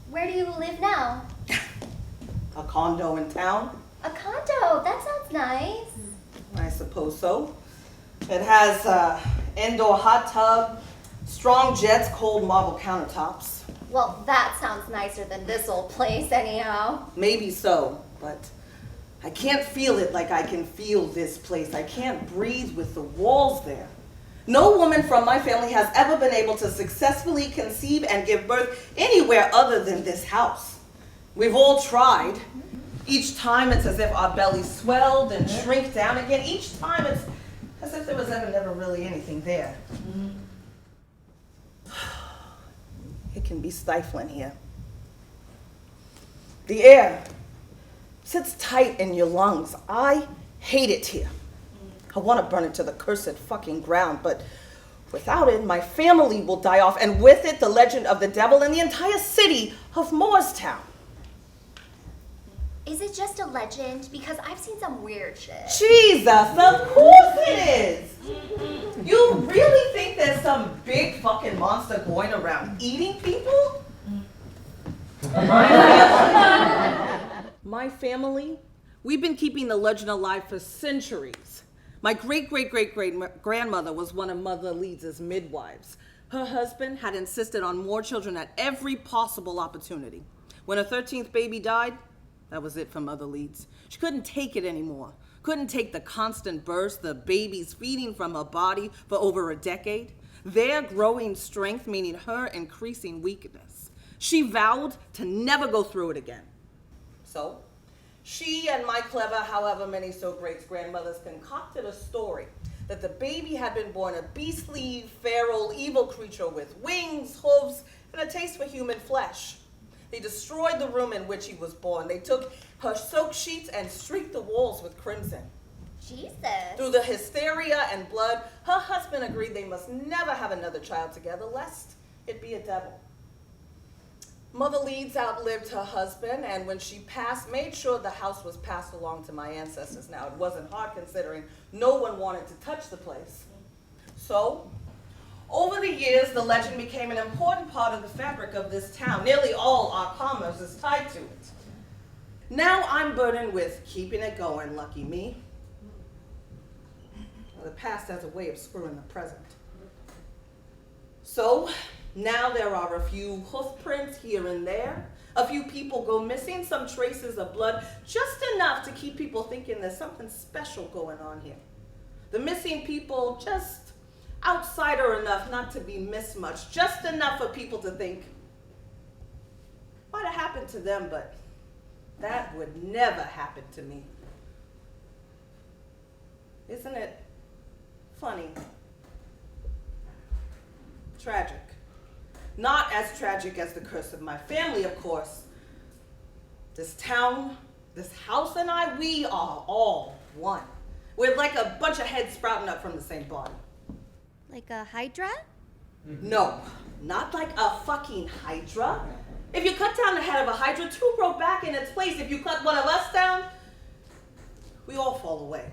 Where do you live now? A condo in town? A condo? That sounds nice. I suppose so. It has indoor hot tub, strong jets, cold marble countertops. Well, that sounds nicer than this old place anyhow. Maybe so, but I can't feel it like I can feel this place. I can't breathe with the walls there. No woman from my family has ever been able to successfully conceive and give birth anywhere other than this house. We've all tried. Each time it's as if our bellies swelled and shrink down again. Each time it's as if there was never really anything there. It can be stifling here. The air sits tight in your lungs. I hate it here. I want to burn it to the cursed fucking ground, but without it, my family will die off, and with it, the legend of the devil and the entire city of Moorestown. Is it just a legend? Because I've seen some weird shit. Jesus, of course it is. You really think there's some big fucking monster going around eating people? My family, we've been keeping the legend alive for centuries. My great-great-great-great-grandmother was one of Mother Leeds' midwives. Her husband had insisted on more children at every possible opportunity. When her 13th baby died, that was it for Mother Leeds. She couldn't take it anymore. Couldn't take the constant burst, the babies feeding from her body for over a decade. Their growing strength, meaning her increasing weakness. She vowed to never go through it again. So, she and my clever, however many so great grandmothers concocted a story that the baby had been born a beastly, feral, evil creature with wings, hooves, and a taste for human flesh. They destroyed the room in which he was born. They took her soaked sheets and streaked the walls with crimson. Jesus. Through the hysteria and blood, her husband agreed they must never have another child together, lest it be a devil. Mother Leeds outlived her husband, and when she passed, made sure the house was passed along to my ancestors. Now, it wasn't hard considering no one wanted to touch the place. So, over the years, the legend became an important part of the fabric of this town. Nearly all our commerce is tied to it. Now I'm burdened with keeping it going, lucky me. The past has a way of screwing the present. So, now there are a few hoof prints here and there. A few people go missing, some traces of blood, just enough to keep people thinking there's something special going on here. The missing people, just outsider enough not to be missed much, just enough for people to think, might have happened to them, but that would never happen to me. Isn't it funny? Tragic. Not as tragic as the curse of my family, of course, This town, this house and I, we are all one. We're like a bunch of heads sprouting up from the same body. Like a hydra? No, not like a fucking hydra. If you cut down the head of a hydra, two grow back in its place. If you cut one of us down, we all fall away.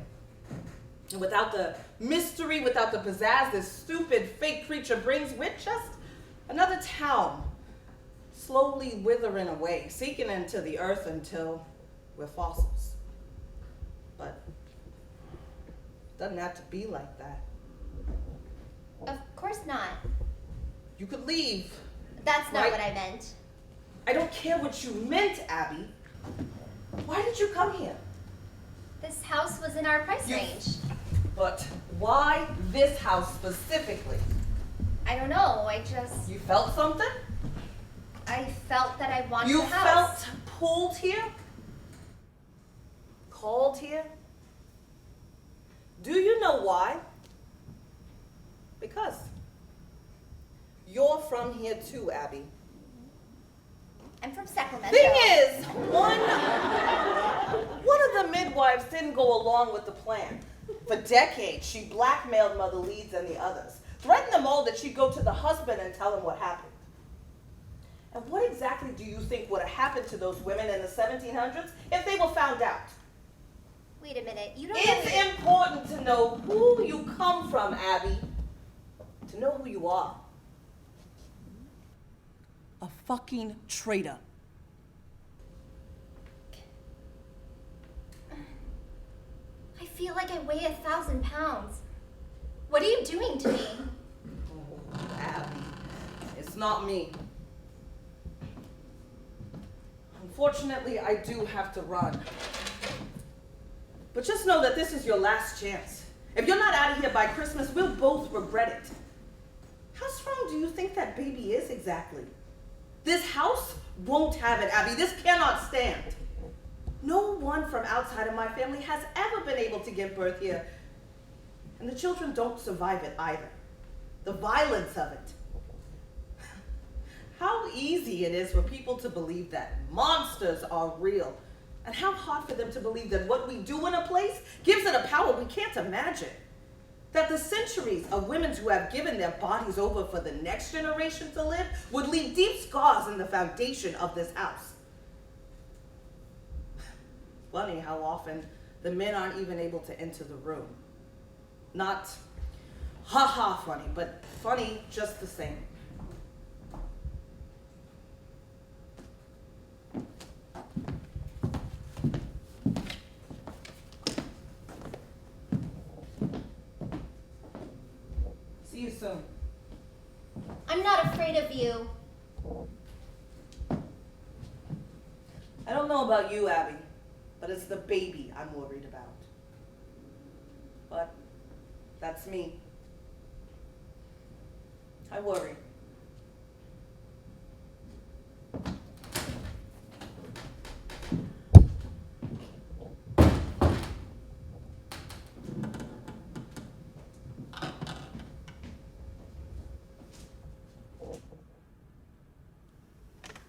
And without the mystery, without the pizzazz this stupid fake creature brings, we're just another town, slowly withering away, sinking into the earth until we're fossils. But it doesn't have to be like that. Of course not. You could leave. That's not right? what I meant. I don't care what you meant, Abby. Why did you come here? This house was in our price range. But why this house specifically? I don't know, You felt something? I felt that I wanted You the house. felt pulled here? Called here? Do you know why? Because you're from here too, Abby. I'm from Sacramento. Thing is, one of the midwives didn't go along with the plan. For decades, she blackmailed Mother Leeds and the others, threatened them all that she'd go to the husband and tell him what happened. And what exactly do you think would have happened to those women in the 1700s if they were found out? Wait a minute, you don't know. It's important to know who you come from, Abby. To know who you are. A fucking traitor. I feel like I weigh 1,000 pounds. What are you doing to me? Oh, Abby, it's not me. Unfortunately, I do have to run. But just know that this is your last chance. If you're not out of here by Christmas, we'll both regret it. How strong do you think that baby is exactly? This house won't have it, Abby. This cannot stand. No one from outside of my family has ever been able to give birth here. And the children don't survive it either. The violence of it. How easy it is for people to believe that monsters are real. And how hard for them to believe that what we do in a place gives it a power we can't imagine. That the centuries of women who have given their bodies over for the next generation to live would leave deep scars in the foundation of this house. Funny how often the men aren't even able to enter the room. Not ha-ha funny, but funny just the same. See you soon. I'm not afraid of you. I don't know about you, Abby, but it's the baby I'm worried about. But that's me. I worry.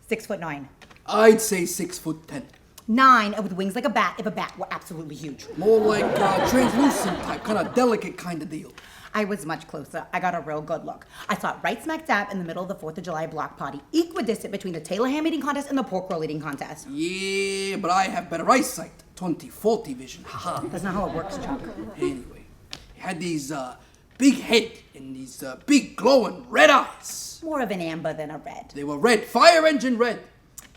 Six foot 9. I'd say 6'10". 9 with wings like a bat if a bat were absolutely huge. More like translucent type, kind of delicate kind of deal. I was much closer. I got a real good look. I saw it right smack dab in the middle of the 4th of July block party, equidistant between the Taylor ham eating contest and the pork roll eating contest. Yeah, but I have better eyesight. 20/40 vision. Haha. That's not how it works, Chuck. Anyway, he had these big head and these big glowing red eyes. More of an amber than a red. They were red, fire engine red.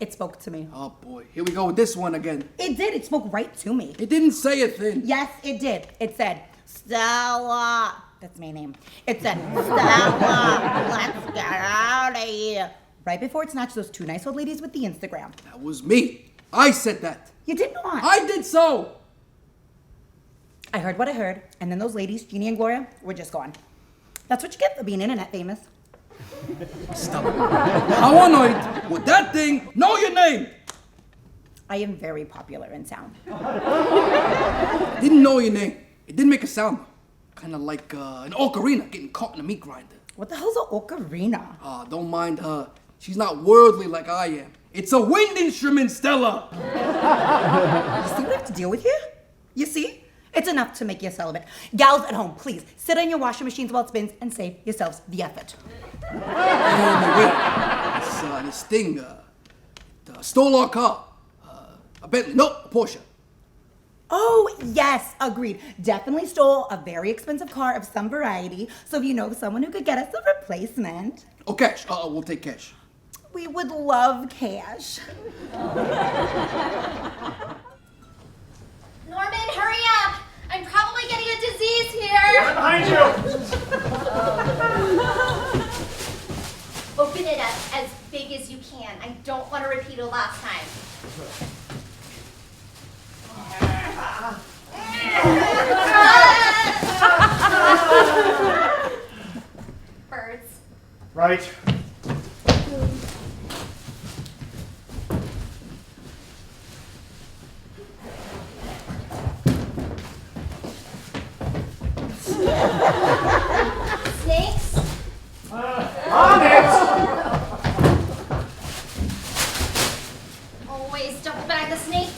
It spoke to me. Oh boy, here we go with this one again. It did. It spoke right to me. It didn't say a thing. Yes, it did. It said, Stella. That's my name. It said, Stella, let's get out of here. Right before it snatched those two nice old ladies with the Instagram. That was me. I said that. You did not. I did so. I heard what I heard, and then those ladies, Jeannie and Gloria, were just gone. That's what you get for being internet famous. Stop. How annoyed would that thing know your name? I am very popular in town. I didn't know your name. It didn't make a sound. Kind of like an ocarina getting caught in a meat grinder. What the hell's an ocarina? Don't mind her. She's not worldly like I am. It's a wind instrument, Stella. You see what I have to deal with here? You see? It's enough to make you celibate. Gals at home, please, sit on your washing machines while it spins and save yourselves the effort. This thing, stole our car. A Bentley, no, a Porsche. Oh, yes, agreed. Definitely stole a very expensive car of some variety, so if you know someone who could get us a replacement. Oh, cash. We'll take cash. We would love cash. Norman, hurry up! I'm probably getting a disease here. Right behind you. Open it up as big as you can. I don't want to repeat it last time. Birds. Right. Snakes. On it! Always double bag the snakes.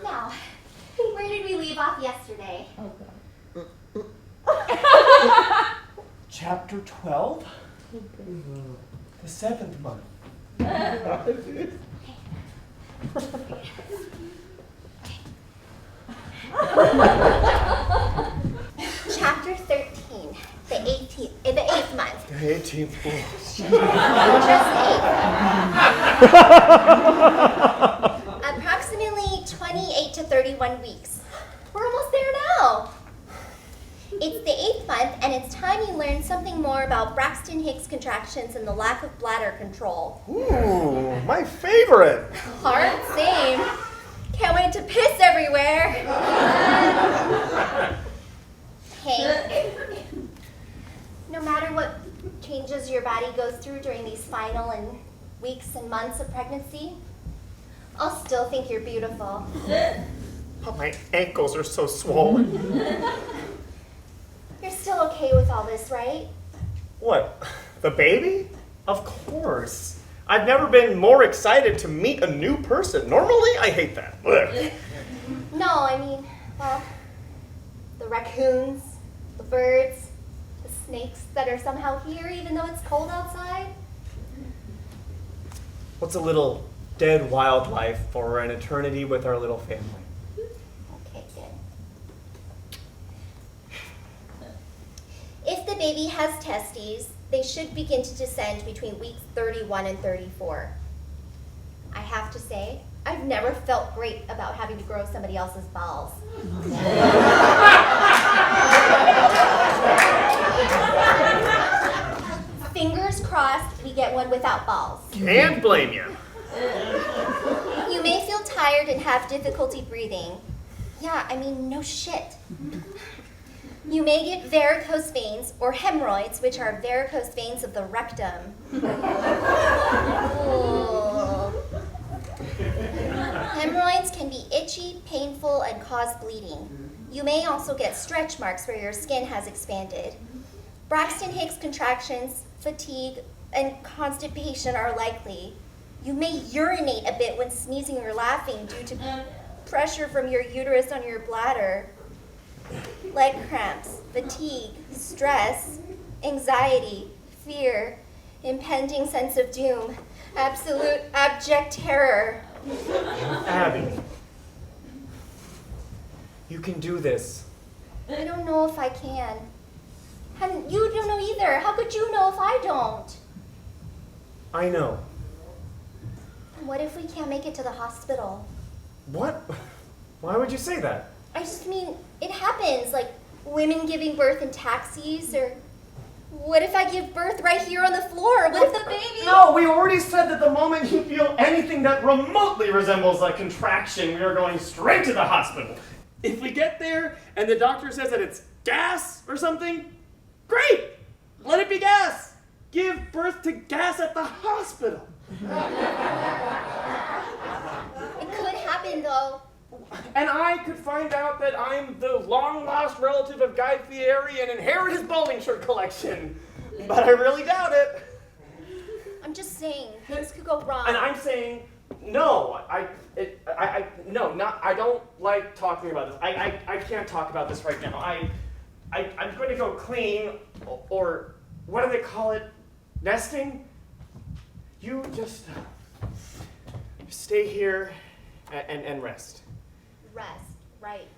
Now, where did we leave off yesterday? Chapter 12? The 7th month. Chapter 13, the 8th month. The 18th. Just 8. Approximately 28 to 31 weeks. We're almost there now. It's the 8th month, and it's time you learn something more about Braxton Hicks contractions and the lack of bladder control. Ooh, my favorite. Heart, same. Can't wait to piss everywhere. Hey, no matter what changes your body goes through during these final and weeks and months of pregnancy, I'll still think you're beautiful. Oh, my ankles are so swollen. You're still okay with all this, right? What? The baby? Of course. I've never been more excited to meet a new person. Normally, I hate that. Ugh. No, I mean, well, the raccoons, the birds, the snakes that are somehow here even though it's cold outside. What's a little dead wildlife for an eternity with our little family? Okay, good. If the baby has testes, they should begin to descend between weeks 31 and 34. I have to say, I've never felt great about having to grow somebody else's balls. Fingers crossed we get one without balls. Can't blame you. You may feel tired and have difficulty breathing. Yeah, I mean, no shit. You may get varicose veins or hemorrhoids, which are varicose veins of the rectum. Ooh. Hemorrhoids can be itchy, painful, and cause bleeding. You may also get stretch marks where your skin has expanded. Braxton Hicks contractions, fatigue, and constipation are likely. You may urinate a bit when sneezing or laughing due to pressure from your uterus on your bladder. Leg cramps, fatigue, stress, anxiety, fear, impending sense of doom, absolute abject terror. Abby, you can do this. I don't know if I can. And you don't know either. How could you know if I don't? I know. what if we can't make it to the hospital? What? Why would you say that? I just mean, it happens, like women giving birth in taxis, or what if I give birth right here on the floor? What if the baby... No, we already said that the moment you feel anything that remotely resembles a contraction, we are going straight to the hospital. If we get there and the doctor says that it's gas or something, great! Let it be gas! Give birth to gas at the hospital. It could happen, though. And I could find out that I'm the long-lost relative of Guy Fieri and inherit his bowling shirt collection. But I really doubt it. I'm just saying, things could go wrong. And I'm saying, no. I don't like talking about this. I can't talk about this right now. I'm going to go clean, or what do they call it? Nesting? You just stay here and rest. Rest, right.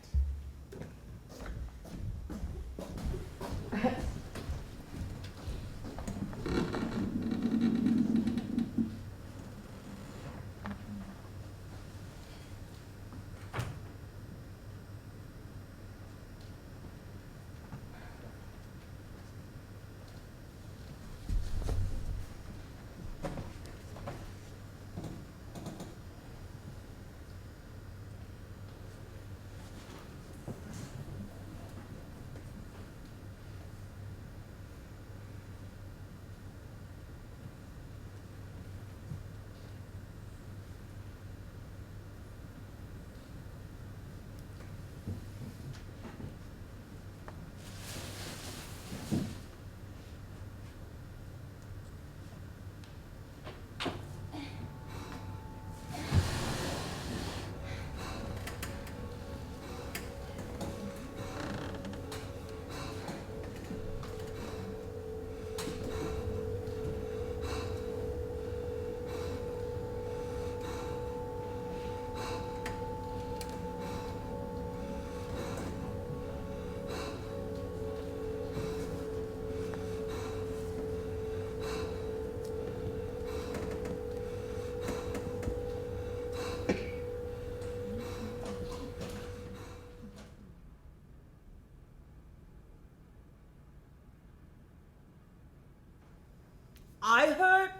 I heard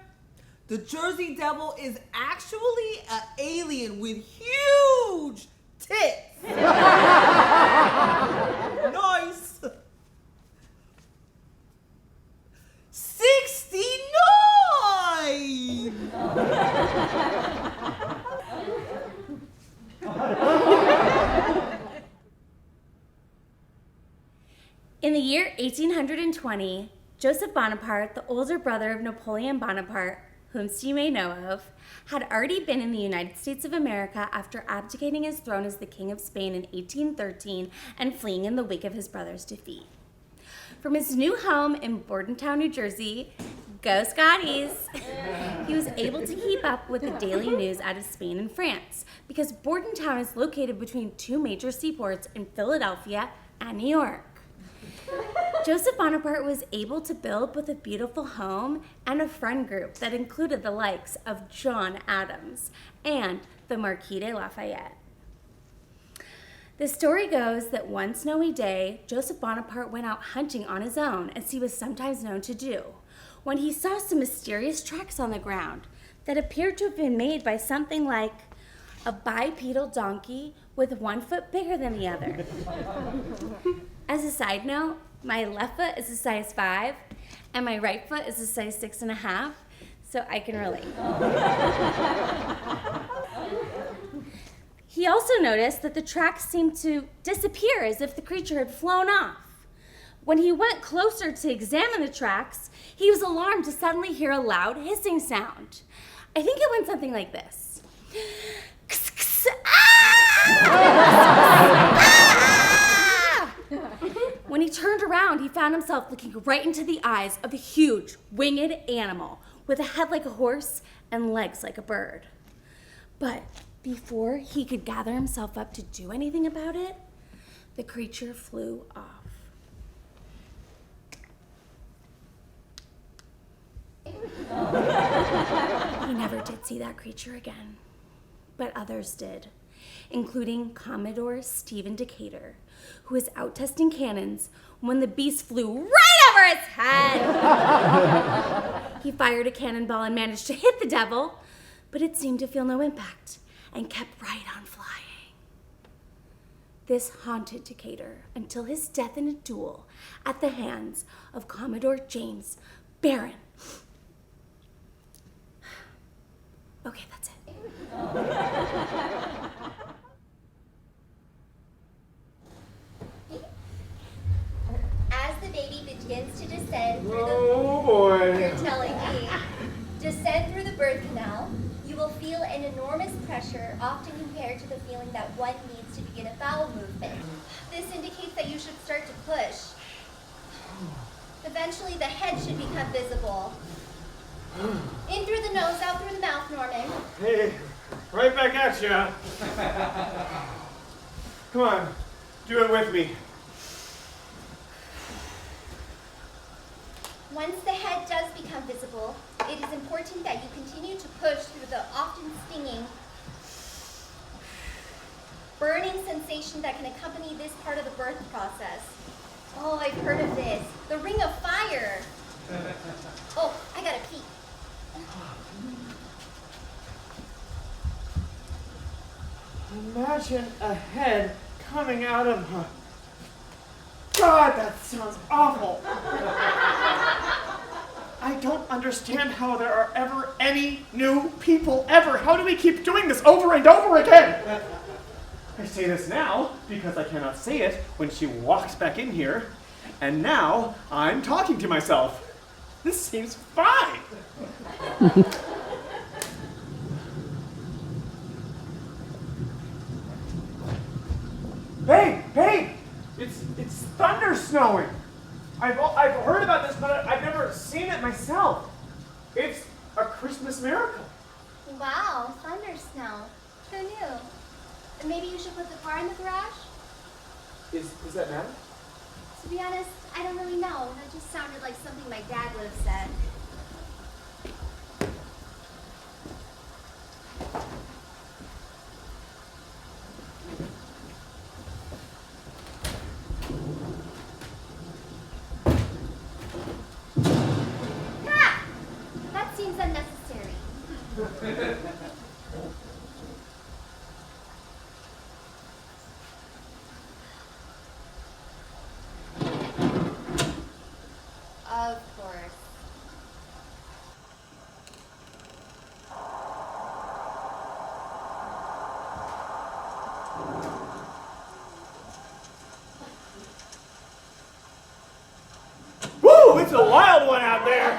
the Jersey Devil is actually an alien with huge tits. Nice. 69. In the year 1820, Joseph Bonaparte, the older brother of Napoleon Bonaparte, whom you may know of, had already been in the United States of America after abdicating his throne as the King of Spain in 1813 and fleeing in the wake of his brother's defeat. From his new home in Bordentown, New Jersey, go Scotties, he was able to keep up with the daily news out of Spain and France because Bordentown is located between two major seaports in Philadelphia and New York. Joseph Bonaparte was able to build both a beautiful home and a friend group that included the likes of John Adams and the Marquis de Lafayette. The story goes that one snowy day, Joseph Bonaparte went out hunting on his own, as he was sometimes known to do, when he saw some mysterious tracks on the ground that appeared to have been made by something like a bipedal donkey with one foot bigger than the other. As a side note, my left foot is a size 5, and my right foot is a size 6.5, so I can relate. He also noticed that the tracks seemed to disappear as if the creature had flown off. When he went closer to examine the tracks, he was alarmed to suddenly hear a loud hissing sound. I think it went something like this. When he turned around, he found himself looking right into the eyes of a huge, winged animal with a head like a horse and legs like a bird. But before he could gather himself up to do anything about it, the creature flew off. He never did not see that creature again, but others did, including Commodore Stephen Decatur, who was out testing cannons when the beast flew right over his head. He fired a cannonball and managed to hit the devil, but it seemed to feel no impact and kept right on flying. This haunted Decatur until his death in a duel at the hands of Commodore James Barron. Okay, that's it. As the baby begins to descend through Oh boy. You're telling me. Descend through the birth canal, you will feel an enormous pressure, often compared to the feeling that one needs to begin a bowel movement. This indicates that you should start to push. Eventually, the head should become visible. In through the nose, out through the mouth, Norman. Hey, right back at ya. Come on, do it with me. Once the head does become visible, it is important that you continue to push through the often stinging, burning sensation that can accompany this part of the birth process. Oh, I've heard of this. The ring of fire. Oh, I gotta pee. Imagine a head coming out of her. God, that sounds awful. I don't understand how there are ever any new people ever. How do we keep doing this over and over again? I say this now because I cannot say it when she walks back in here, and now I'm talking to myself. This seems fine. Hey! It's thunder snowing. I've heard about this, but I've never seen it myself. It's a Christmas miracle. Wow, thunder snow. Who knew? Maybe you should put the car in the garage? Does that matter? To be honest, I don't really know. That just sounded like something my dad would have said. Ha! That seems unnecessary. Of course. Woo! It's a wild one out there.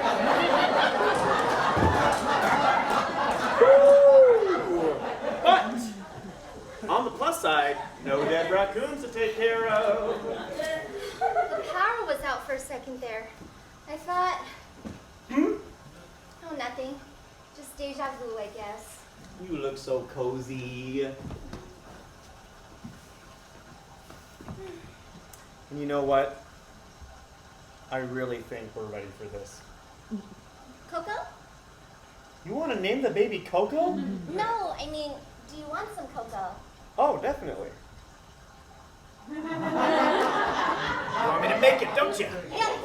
Woo! But on the plus side, no dead raccoons to take care of. The power was out for a second there. I thought... Oh, nothing. Just deja vu, I guess. You look so cozy. And you know what? I really think we're ready for this. Coco? You want to name the baby Coco? No, I mean, do you want some cocoa? Oh, definitely. You want me to make it, don't you? Yeah.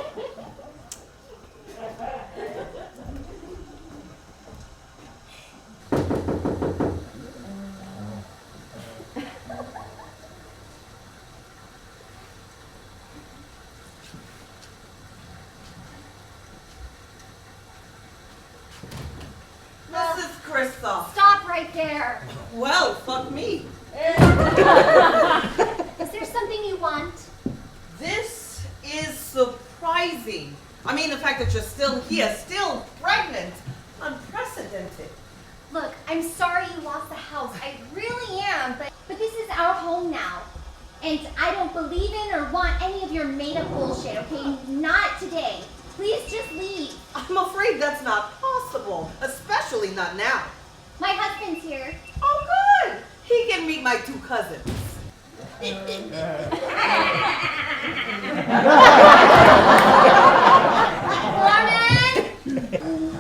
Mrs. Kristoff. Stop right there. Well, fuck me. Is there something you want? This is surprising. I mean, the fact that you're still here, still pregnant. Unprecedented. Look, I'm sorry you lost the house. I really am, but this is our home now. And I don't believe in or want any of your made-up bullshit, okay? Not today. Please just leave. I'm afraid that's not possible, especially not now. My husband's here. Oh, good. He can meet my two cousins.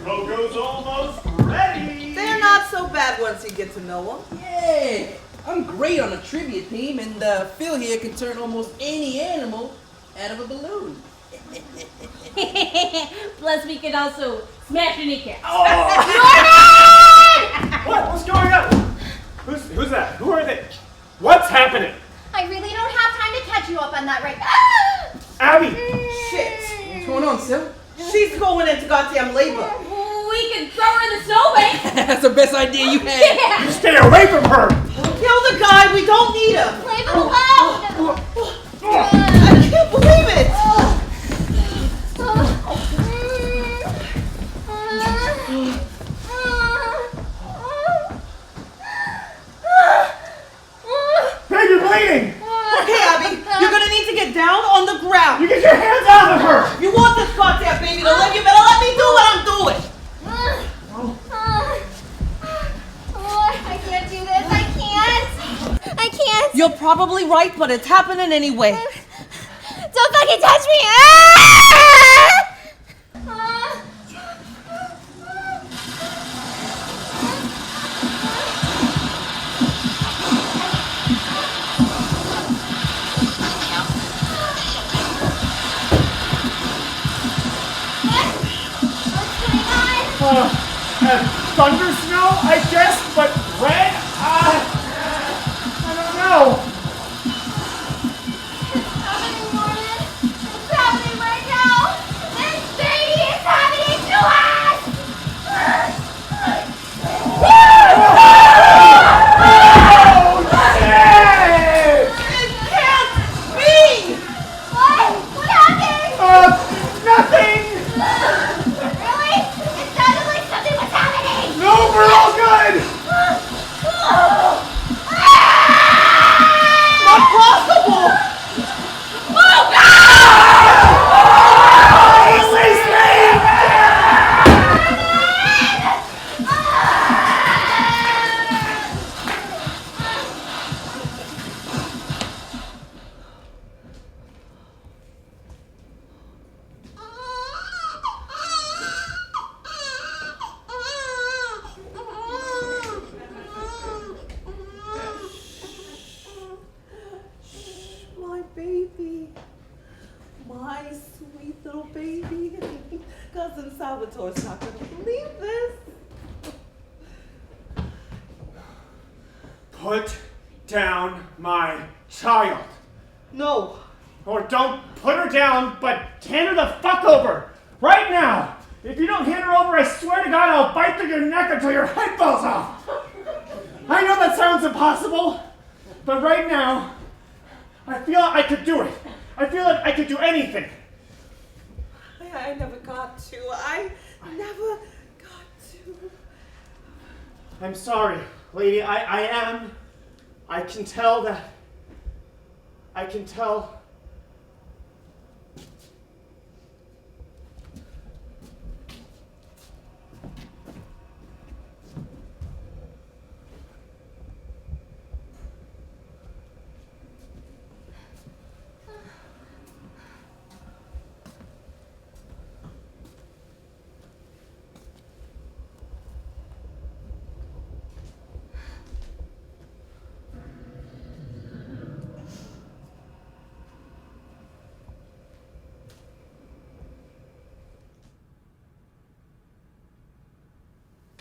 Coco's almost ready. They're not Him and Phil here can turn almost any animal out of a balloon. Plus, we can also smash a kneecap. What? What's going on? Who's that? Who are they? What's happening? I really don't have time to catch you up on that right Abby! Shit. What's going on, Sil? She's going into goddamn labor. We can throw her in the snowbank. That's the best idea you had. Yeah. You stay away from her! Kill the guy. We don't need him. Leave him alone! I can't believe it. Baby bleeding! Okay, Abby, you're gonna need to get down on the ground. You get your hands out of her! You want this goddamn baby to live? You better let me do what I'm doing. I can't do this. I can't. You're probably right, but it's happening anyway. Don't fucking touch me! Thunder snow, I guess, but red? I don't know. It's happening, Norman. It's happening right now. This baby is happening to us! It can't be! What happened? Nothing! Really? It sounded like something was happening! No, we're all good! Not possible! Release me! My baby. My sweet little baby. Cousin Salvatore's not gonna believe this. Put down my child. No. Or don't put her down, but hand her the fuck over. Right now. If you don't hand her over, I swear to God, I'll bite through your neck until your head falls off. I know that sounds impossible, but right now, I feel I could do it. I feel like I could do anything. I never got to. I never got to. I'm sorry, lady. I can tell that. I can tell.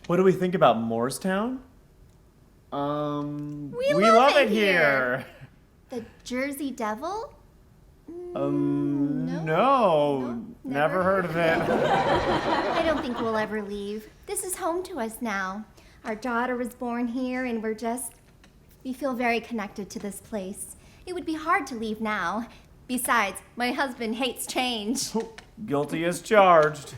What do we think about Moorestown? We love it here. The Jersey Devil? No, never heard of it. I don't think we'll ever leave. This is home to us now. Our daughter was born here, and we feel very connected to this place. It would be hard to leave now. Besides, my husband hates change. Guilty as charged.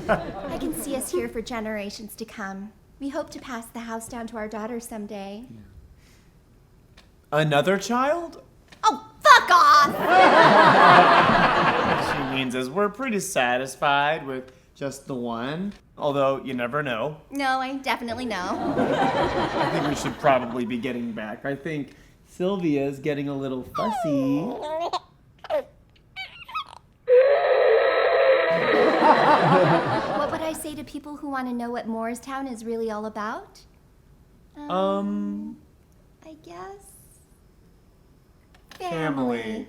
I can see us here for generations to come. We hope to pass the house down to our daughter someday. Another child? Oh, fuck off! She means is we're pretty satisfied with just the one. Although, you never know. No, I definitely know. I think we should probably be getting back. I think Sylvia's getting a little fussy. What would I say to people who want to know what Moorestown is really all about? I guess. family.